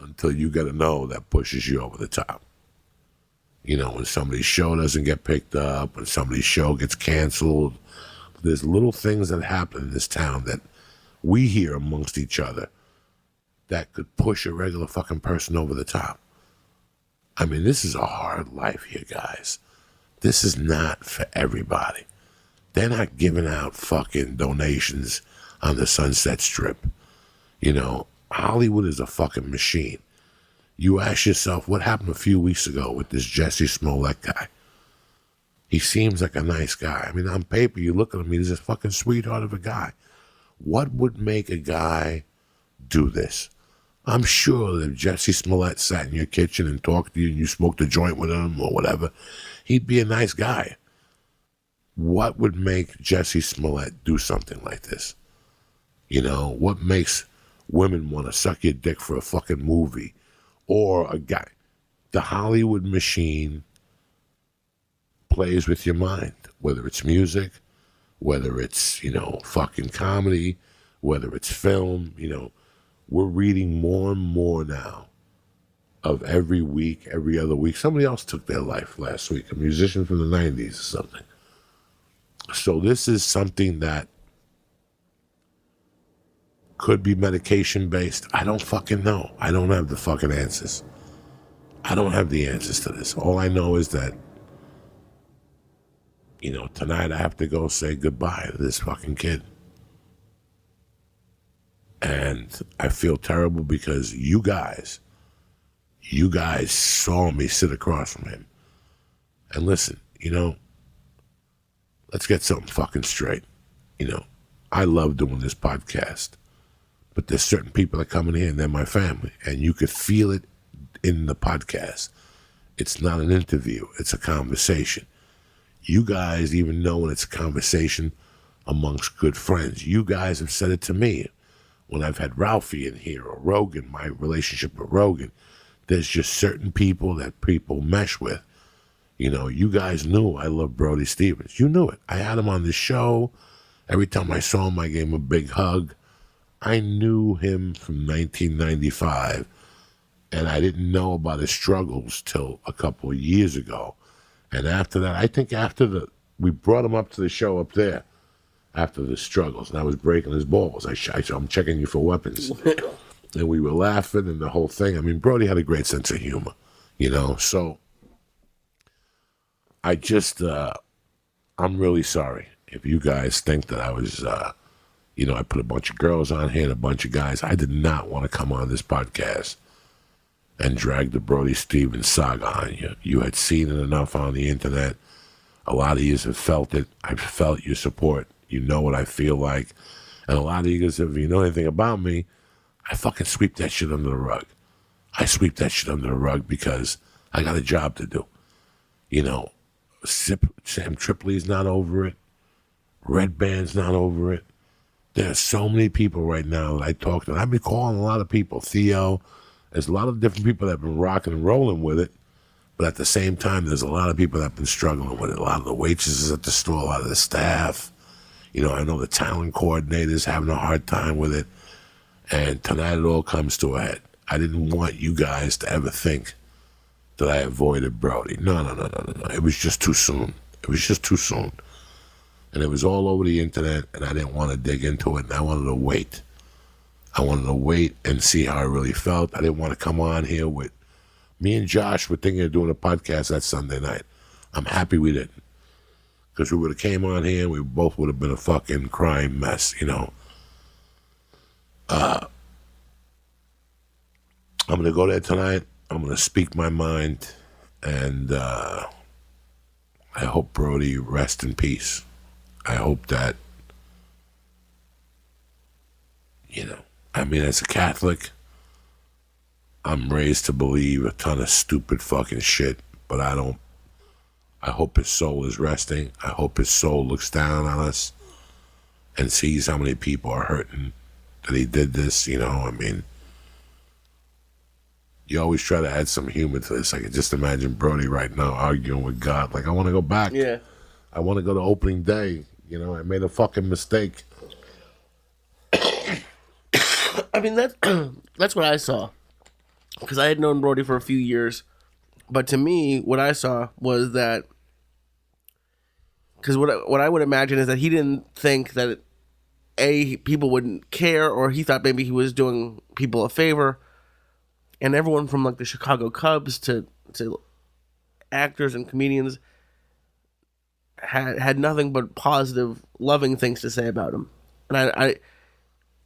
until you get a no that pushes you over the top. When somebody's show doesn't get picked up, when somebody's show gets canceled, there's little things that happen in this town that we hear amongst each other that could push a regular fucking person over the top. I mean, this is a hard life here, guys. This is not for everybody. They're not giving out fucking donations on the Sunset Strip. Hollywood is a fucking machine. You ask yourself, what happened a few weeks ago with this Jesse Smollett guy? He seems like a nice guy. I mean, on paper, you look at him, he's a fucking sweetheart of a guy. What would make a guy do this? I'm sure that if Jesse Smollett sat in your kitchen and talked to you and you smoked a joint with him or whatever, he'd be a nice guy. What would make Jesse Smollett do something like this? You know, what makes women want to suck your dick for a fucking movie? Or a guy. The Hollywood machine plays with your mind, whether it's music, whether it's, you know, fucking comedy, whether it's film, you know. We're reading more and more now of every week, every other week. Somebody else took their life last week, a musician from the 90s or something. So this is something that could be medication-based. I don't fucking know. I don't have the fucking answers. I don't have the answers to this. All I know is that, you know, tonight I have to go say goodbye to this fucking kid. And I feel terrible because you guys saw me sit across from him. And listen, you know, let's get something fucking straight. You know, I love doing this podcast, but there's certain people that come in here and they're my family, and you could feel it in the podcast. It's not an interview, it's a conversation. You guys even know when it's a conversation amongst good friends. You guys have said it to me. When I've had Ralphie in here or Rogan, my relationship with Rogan, there's just certain people that people mesh with. You know, you guys knew I love Brody Stevens. You knew it. I had him on the show. Every time I saw him, I gave him a big hug. I knew him from 1995, and I didn't know about his struggles till a couple of years ago. And after that, I think we brought him up to the show up there, after the struggles, and I was breaking his balls. I'm checking you for weapons. And we were laughing and the whole thing. I mean, Brody had a great sense of humor, you know. So I just, I'm really sorry if you guys think that I was, you know, I put a bunch of girls on here and a bunch of guys. I did not want to come on this podcast and drag the Brody Stevens saga on you. You had seen it enough on the internet. A lot of you have felt it. I've felt your support. You know what I feel like. And a lot of you guys, if you know anything about me, I fucking sweep that shit under the rug. I sweep that shit under the rug because I got a job to do. You know, Sam Tripoli's not over it. Red Band's not over it. There are so many people right now that I talk to. I've been calling a lot of people. Theo, there's a lot of different people that have been rocking and rolling with it. But at the same time, there's a lot of people that have been struggling with it. A lot of the waitresses at the store, a lot of the staff. You know, I know the talent coordinator's having a hard time with it. And tonight it all comes to a head. I didn't want you guys to ever think that I avoided Brody. No. It was just too soon. It was just too soon. And it was all over the internet, and I didn't want to dig into it, and I wanted to wait. I wanted to wait and see how I really felt. I didn't want to come on here with... Me and Josh were thinking of doing a podcast that Sunday night. I'm happy we didn't. Because we would have came on here and we both would have been a fucking crying mess, you know. I'm going to go there tonight. I'm going to speak my mind. And I hope Brody rest in peace. I hope that, you know, I mean, as a Catholic, I'm raised to believe a ton of stupid fucking shit, but I hope his soul is resting. I hope his soul looks down on us and sees how many people are hurting that he did this, you know. I mean, you always try to add some humor to this. I can just imagine Brody right now arguing with God. Like, I want to go back. Yeah. I want to go to opening day. You know, I made a fucking mistake. I mean, that's what I saw. Because I had known Brody for a few years. But to me, what I saw was that... Because what I would imagine is that he didn't think that, people wouldn't care, or he thought maybe he was doing people a favor. And everyone from, like, the Chicago Cubs to actors and comedians had nothing but positive, loving things to say about him. And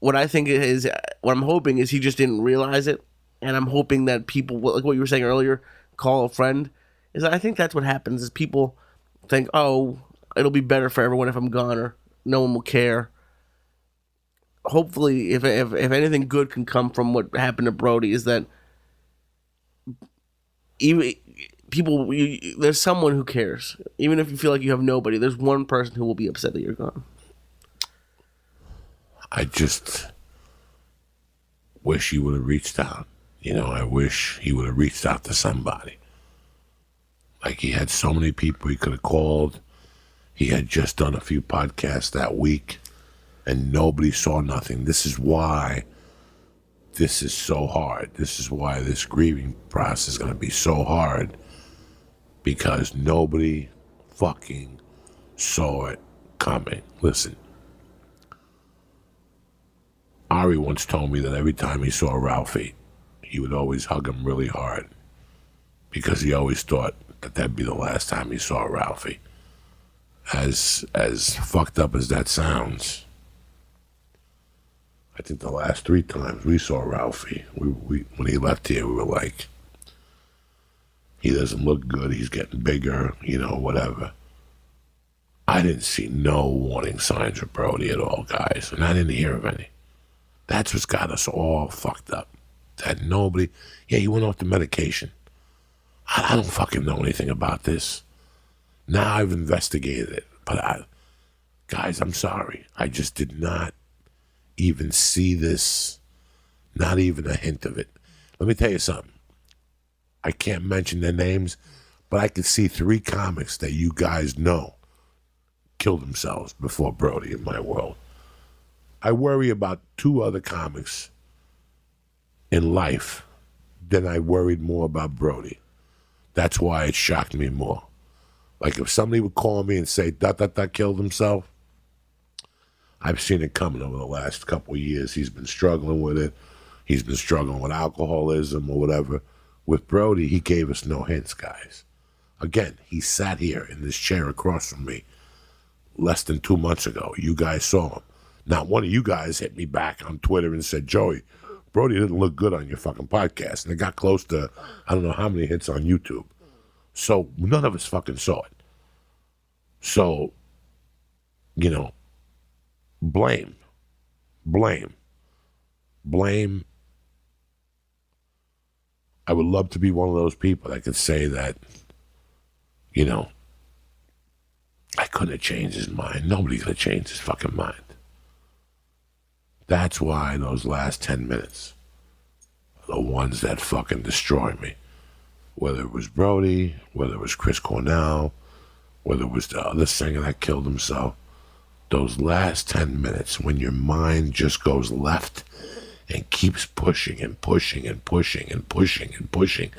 what I'm hoping is he just didn't realize it. And I'm hoping that people, like what you were saying earlier, call a friend. I think that's what happens is people think, oh, it'll be better for everyone if I'm gone, or no one will care. hopefully, if anything good can come from what happened to Brody, is that even people, there's someone who cares. Even if you feel like you have nobody, there's one person who will be upset that you're gone. I just wish he would have reached out. I wish he would have reached out to somebody. Like, he had so many people he could have called. He had just done a few podcasts that week, and nobody saw nothing. This is why this is so hard. This is why this grieving process is going to be so hard, because nobody fucking saw it coming. Listen, Ari once told me that every time he saw Ralphie, he would always hug him really hard, because he always thought that that'd be the last time he saw Ralphie. As fucked up as that sounds, I think the last 3 times we saw Ralphie, we when he left here, we were like, he doesn't look good, he's getting bigger, whatever. I didn't see no warning signs of Brody at all, guys, and I didn't hear of any. That's what's got us all fucked up. That nobody, he went off the medication. I don't fucking know anything about this. Now I've investigated it, but guys, I'm sorry. I just did not even see this, not even a hint of it. Let me tell you something. I can't mention their names, but I could see 3 comics that you guys know killed themselves before Brody in my world. I worry about 2 other comics in life than I worried more about Brody. That's why it shocked me more. Like, if somebody would call me and say, killed himself, I've seen it coming over the last couple of years. He's been struggling with it. He's been struggling with alcoholism or whatever. With Brody, he gave us no hints, guys. Again, he sat here in this chair across from me less than 2 months ago. You guys saw him. Not one of you guys hit me back on Twitter and said, Joey, Brody didn't look good on your fucking podcast. And it got close to, I don't know how many hits on YouTube. So none of us fucking saw it. So, blame. I would love to be one of those people that could say that, I couldn't have changed his mind. Nobody could have changed his fucking mind. That's why those last 10 minutes are the ones that fucking destroy me. Whether it was Brody, whether it was Chris Cornell, whether it was the other singer that killed himself, those last 10 minutes when your mind just goes left and keeps pushing and pushing and pushing and pushing and pushing.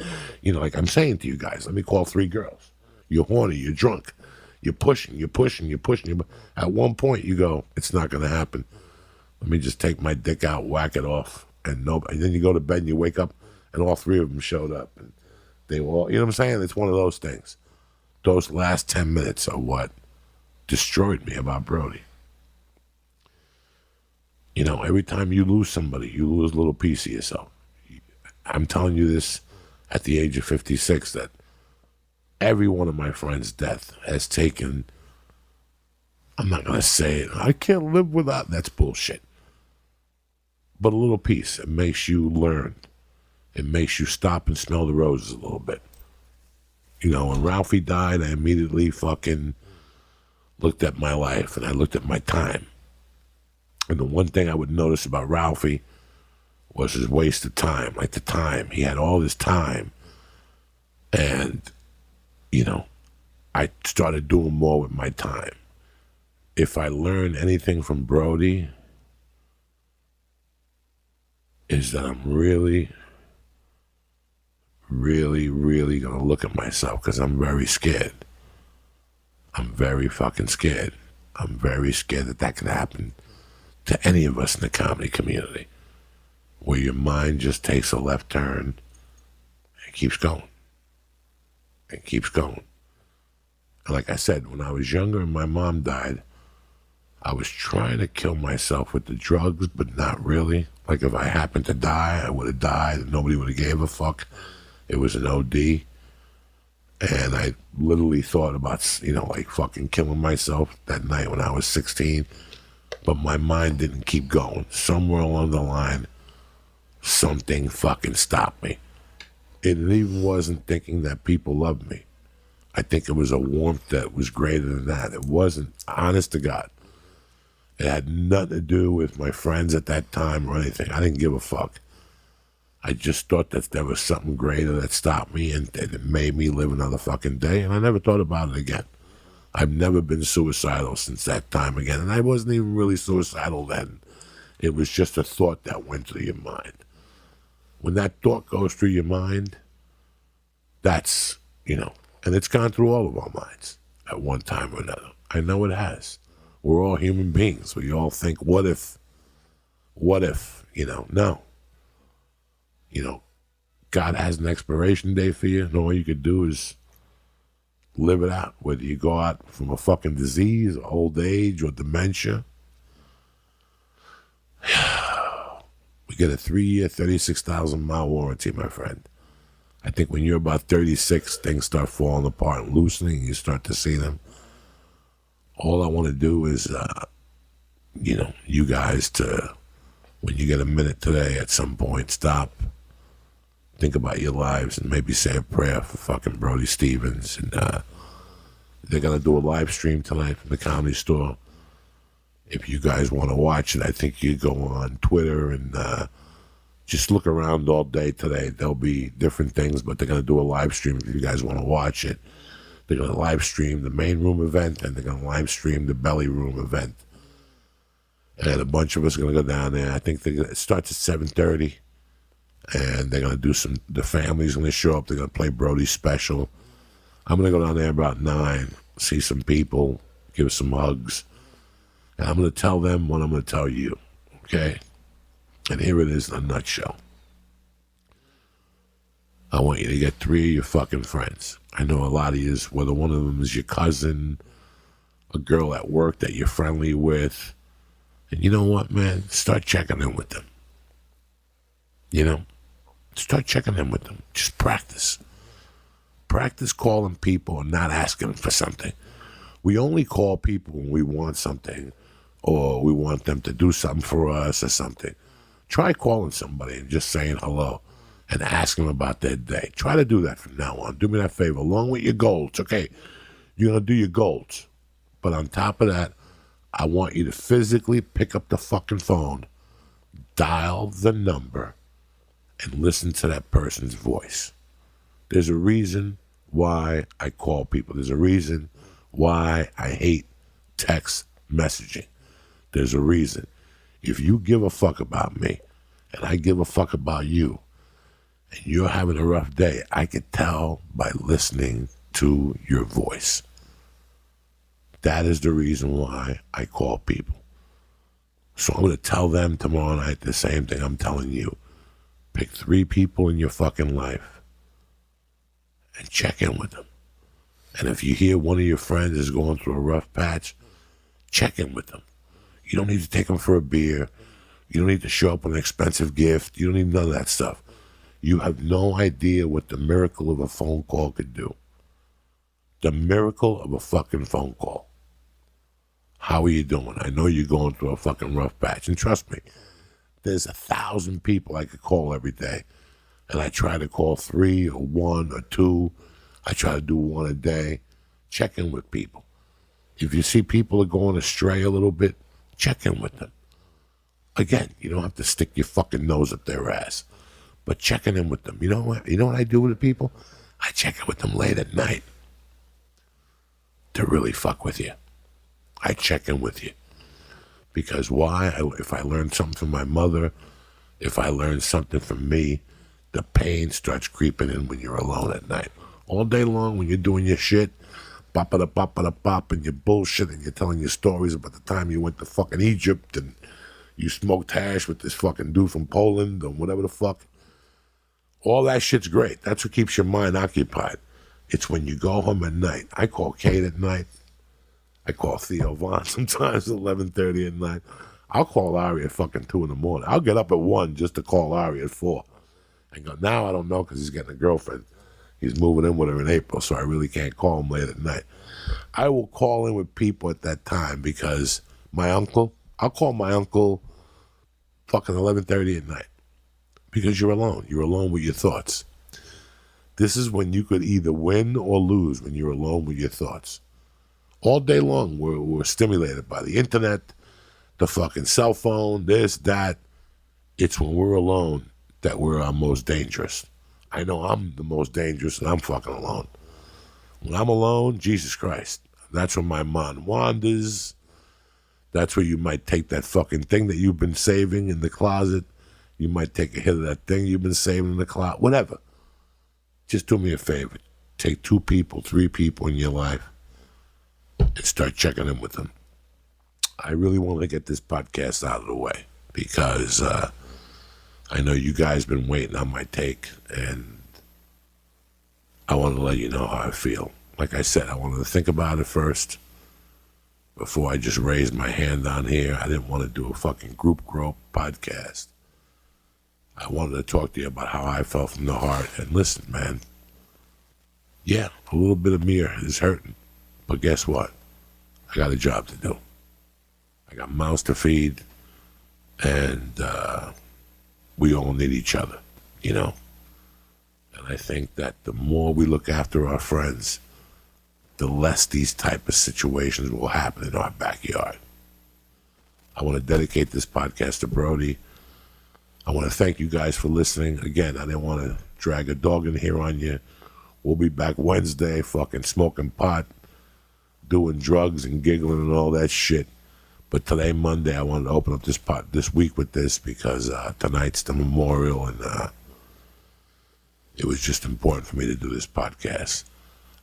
Like I'm saying to you guys, let me call 3 girls. You're horny, you're drunk, you're pushing. At one point you go, it's not going to happen. Let me just take my dick out, whack it off, and then you go to bed and you wake up and all 3 of them showed up. And they were all, you know what I'm saying? It's one of those things. Those last 10 minutes are what destroyed me about Brody. Every time you lose somebody, you lose a little piece of yourself. I'm telling you this at the age of 56, that every one of my friends' death has taken, I'm not going to say it, I can't live without, that's bullshit. But a little piece. It makes you learn. It makes you stop and smell the roses a little bit. When Ralphie died, I immediately fucking looked at my life and I looked at my time. And the one thing I would notice about Ralphie was his waste of time. Like the time. He had all this time. And, I started doing more with my time. If I learned anything from Brody, is that I'm really, really, really going to look at myself, because I'm very scared. I'm very fucking scared. I'm very scared that could happen to any of us in the comedy community, where your mind just takes a left turn and keeps going. And keeps going. And like I said, when I was younger and my mom died, I was trying to kill myself with the drugs, but not really. Like, if I happened to die, I would have died and nobody would have gave a fuck. It was an OD. And I literally thought about, like fucking killing myself that night when I was 16. But my mind didn't keep going. Somewhere along the line, something fucking stopped me. It even wasn't thinking that people loved me. I think it was a warmth that was greater than that. It wasn't, honest to God. It had nothing to do with my friends at that time or anything. I didn't give a fuck. I just thought that there was something greater that stopped me and it made me live another fucking day, and I never thought about it again. I've never been suicidal since that time again, and I wasn't even really suicidal then. It was just a thought that went through your mind. When that thought goes through your mind, that's, and it's gone through all of our minds at one time or another. I know it has. We're all human beings. We all think, what if, no. God has an expiration date for you, and all you could do is live it out, whether you go out from a fucking disease, old age, or dementia. We get a 3-year, 36,000-mile warranty, my friend. I think when you're about 36, things start falling apart and loosening, you start to see them. All I want to do is, you guys to, when you get a minute today, at some point, stop, think about your lives, and maybe say a prayer for fucking Brody Stevens. And they're going to do a live stream tonight from the Comedy Store. If you guys want to watch it, I think you go on Twitter and just look around all day today. There'll be different things, but they're going to do a live stream if you guys want to watch it. They're going to live stream the main room event, and they're going to live stream the belly room event. And a bunch of us are going to go down there. I think it starts at 7:30. And they're going to do the family's going to show up. They're going to play Brody's special. I'm going to go down there about 9, see some people, give some hugs. And I'm going to tell them what I'm going to tell you, okay? And here it is in a nutshell. I want you to get 3 of your fucking friends. I know a lot of you, whether one of them is your cousin, a girl at work that you're friendly with. And you know what, man? Start checking in with them. Start checking in with them. Just practice. Practice calling people and not asking them for something. We only call people when we want something or we want them to do something for us or something. Try calling somebody and just saying hello and ask them about their day. Try to do that from now on. Do me that favor, along with your goals. Okay, you're going to do your goals. But on top of that, I want you to physically pick up the fucking phone, dial the number, and listen to that person's voice. There's a reason why I call people. There's a reason why I hate text messaging. There's a reason. If you give a fuck about me, and I give a fuck about you, and you're having a rough day, I could tell by listening to your voice. That is the reason why I call people. So I'm going to tell them tomorrow night the same thing I'm telling you. Pick 3 people in your fucking life and check in with them. And if you hear one of your friends is going through a rough patch, check in with them. You don't need to take them for a beer. You don't need to show up with an expensive gift. You don't need none of that stuff. You have no idea what the miracle of a phone call could do. The miracle of a fucking phone call. How are you doing? I know you're going through a fucking rough patch. And trust me, there's 1,000 people I could call every day. And I try to call 3 or 1 or 2. I try to do 1 a day. Check in with people. If you see people are going astray a little bit, check in with them. Again, you don't have to stick your fucking nose up their ass. But checking in with them. You know what I do with the people? I check in with them late at night. To really fuck with you. I check in with you. Because why? If I learn something from my mother, if I learn something from me, the pain starts creeping in when you're alone at night. All day long when you're doing your shit, bop-a-da-bop-a-da-bop, and you're bullshit and you're telling your stories about the time you went to fucking Egypt and you smoked hash with this fucking dude from Poland or whatever the fuck. All that shit's great. That's what keeps your mind occupied. It's when you go home at night. I call Kate at night. I call Theo Vaughn sometimes at 11:30 at night. I'll call Ari at fucking 2 in the morning. I'll get up at 1 just to call Ari at 4. And go, now I don't know because he's getting a girlfriend. He's moving in with her in April, so I really can't call him late at night. I will call in with people at that time because my uncle, I'll call my uncle fucking 11:30 at night because you're alone. You're alone with your thoughts. This is when you could either win or lose when you're alone with your thoughts. All day long, we're stimulated by the internet, the fucking cell phone, this, that. It's when we're alone that we're our most dangerous. I know I'm the most dangerous and I'm fucking alone. When I'm alone, Jesus Christ, that's when my mind wanders. That's where you might take that fucking thing that you've been saving in the closet. You might take a hit of that thing you've been saving in the closet, whatever. Just do me a favor. Take 2 people, 3 people in your life and start checking in with them. I really want to get this podcast out of the way because I know you guys been waiting on my take, and I want to let you know how I feel. Like I said, I wanted to think about it first before I just raised my hand on here. I didn't want to do a fucking group growth podcast. I wanted to talk to you about how I felt from the heart. And listen, man, yeah, a little bit of me is hurting. But guess what? I got a job to do. I got mouths to feed, and we all need each other, you know? And I think that the more we look after our friends, the less these type of situations will happen in our backyard. I want to dedicate this podcast to Brody. I want to thank you guys for listening. Again, I didn't want to drag a dog in here on you. We'll be back Wednesday, fucking smoking pot, doing drugs and giggling and all that shit. But today, Monday, I wanted to open up this week with this because tonight's the memorial, and it was just important for me to do this podcast.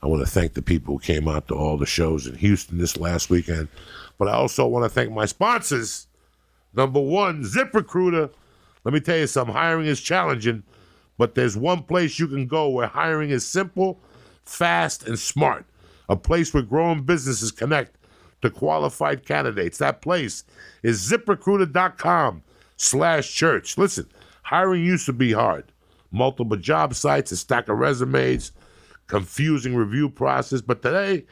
I want to thank the people who came out to all the shows in Houston this last weekend. But I also want to thank my sponsors. Number 1, ZipRecruiter. Let me tell you something, hiring is challenging, but there's one place you can go where hiring is simple, fast, and smart. A place where growing businesses connect to qualified candidates. That place is ZipRecruiter.com/church. Listen, hiring used to be hard. Multiple job sites, a stack of resumes, confusing review process. But today,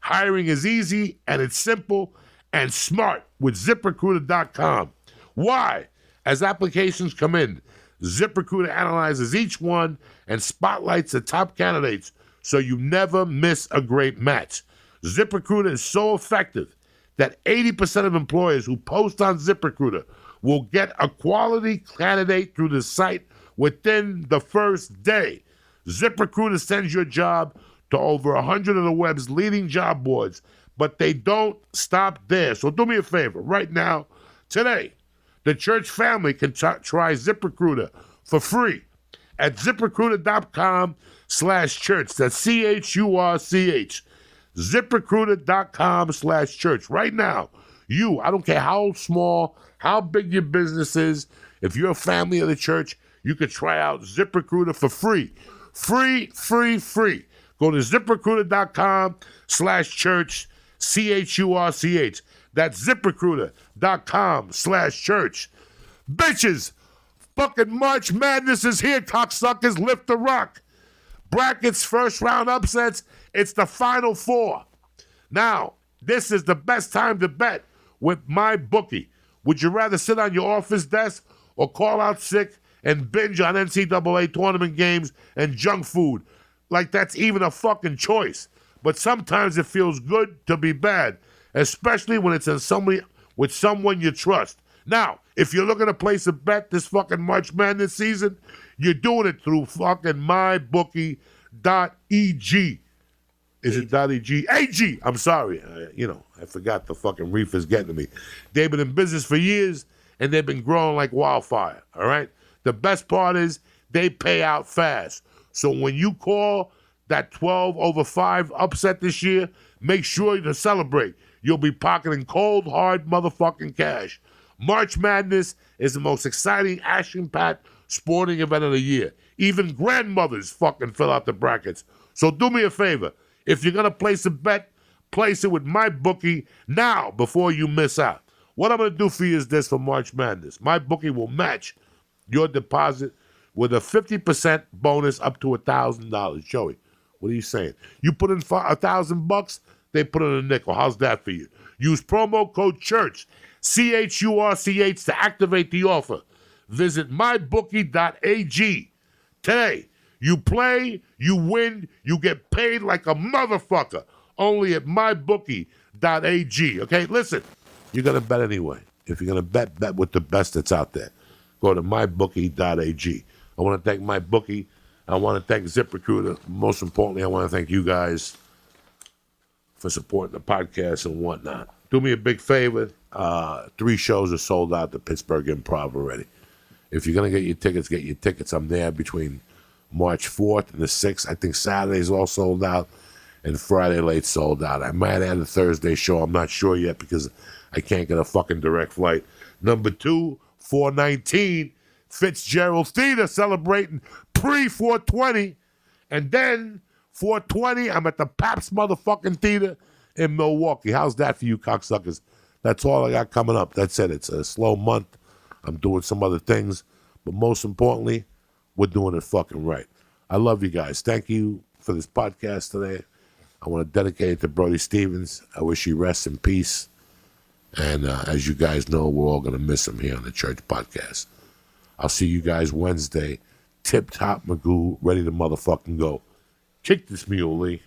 hiring is easy and it's simple and smart with ZipRecruiter.com. Why? As applications come in, ZipRecruiter analyzes each one and spotlights the top candidates so you never miss a great match. ZipRecruiter is so effective that 80% of employers who post on ZipRecruiter will get a quality candidate through the site within the first day. ZipRecruiter sends your job to over 100 of the web's leading job boards, but they don't stop there. So do me a favor right now, today, the church family can try ZipRecruiter for free at ZipRecruiter.com/church. That's CHURCH. ZipRecruiter.com/church. Right now, I don't care how small, how big your business is, if you're a family of the church, you could try out ZipRecruiter for free. Free. Go to ZipRecruiter.com/church, CHURCH. That's ZipRecruiter.com/church. Bitches, fucking March Madness is here, cocksuckers. Lift the rock. Brackets, first round upsets. It's the Final Four. Now, this is the best time to bet with my bookie. Would you rather sit on your office desk or call out sick and binge on NCAA tournament games and junk food? Like that's even a fucking choice. But sometimes it feels good to be bad, especially when it's with someone you trust. Now, if you're looking to place a bet this fucking March Madness season, you're doing it through fucking mybookie.eg. Is it .eg? AG! I'm sorry. I forgot the fucking reefer's getting to me. They've been in business for years, and they've been growing like wildfire, all right? The best part is they pay out fast. So when you call that 12/5 upset this year, make sure to celebrate. You'll be pocketing cold, hard motherfucking cash. March Madness is the most exciting, action-packed sporting event of the year. Even grandmothers fucking fill out the brackets. So do me a favor. If you're going to place a bet, place it with my bookie now before you miss out. What I'm going to do for you is this for March Madness. My bookie will match your deposit with a 50% bonus up to $1,000. Joey, what are you saying? You put in $1,000, they put in a nickel. How's that for you? Use promo code CHURCH, CHURCH, to activate the offer. Visit mybookie.ag today. You play, you win, you get paid like a motherfucker. Only at mybookie.ag. Okay, listen, you're going to bet anyway. If you're going to bet with the best that's out there. Go to mybookie.ag. I want to thank MyBookie. I want to thank ZipRecruiter. Most importantly, I want to thank you guys for supporting the podcast and whatnot. Do me a big favor. 3 shows are sold out at the Pittsburgh Improv already. If you're going to get your tickets, get your tickets. I'm there between March 4th and the 6th. I think Saturday's all sold out and Friday late sold out. I might add a Thursday show. I'm not sure yet because I can't get a fucking direct flight. Number 2, 419, Fitzgerald Theater celebrating pre-420. And then 420, I'm at the Pabst motherfucking Theater in Milwaukee. How's that for you cocksuckers? That's all I got coming up. That's it. It's a slow month. I'm doing some other things. But most importantly, we're doing it fucking right. I love you guys. Thank you for this podcast today. I want to dedicate it to Brody Stevens. I wish he rests in peace. And as you guys know, we're all going to miss him here on the Church Podcast. I'll see you guys Wednesday. Tip-top Magoo, ready to motherfucking go. Kick this mule, Lee.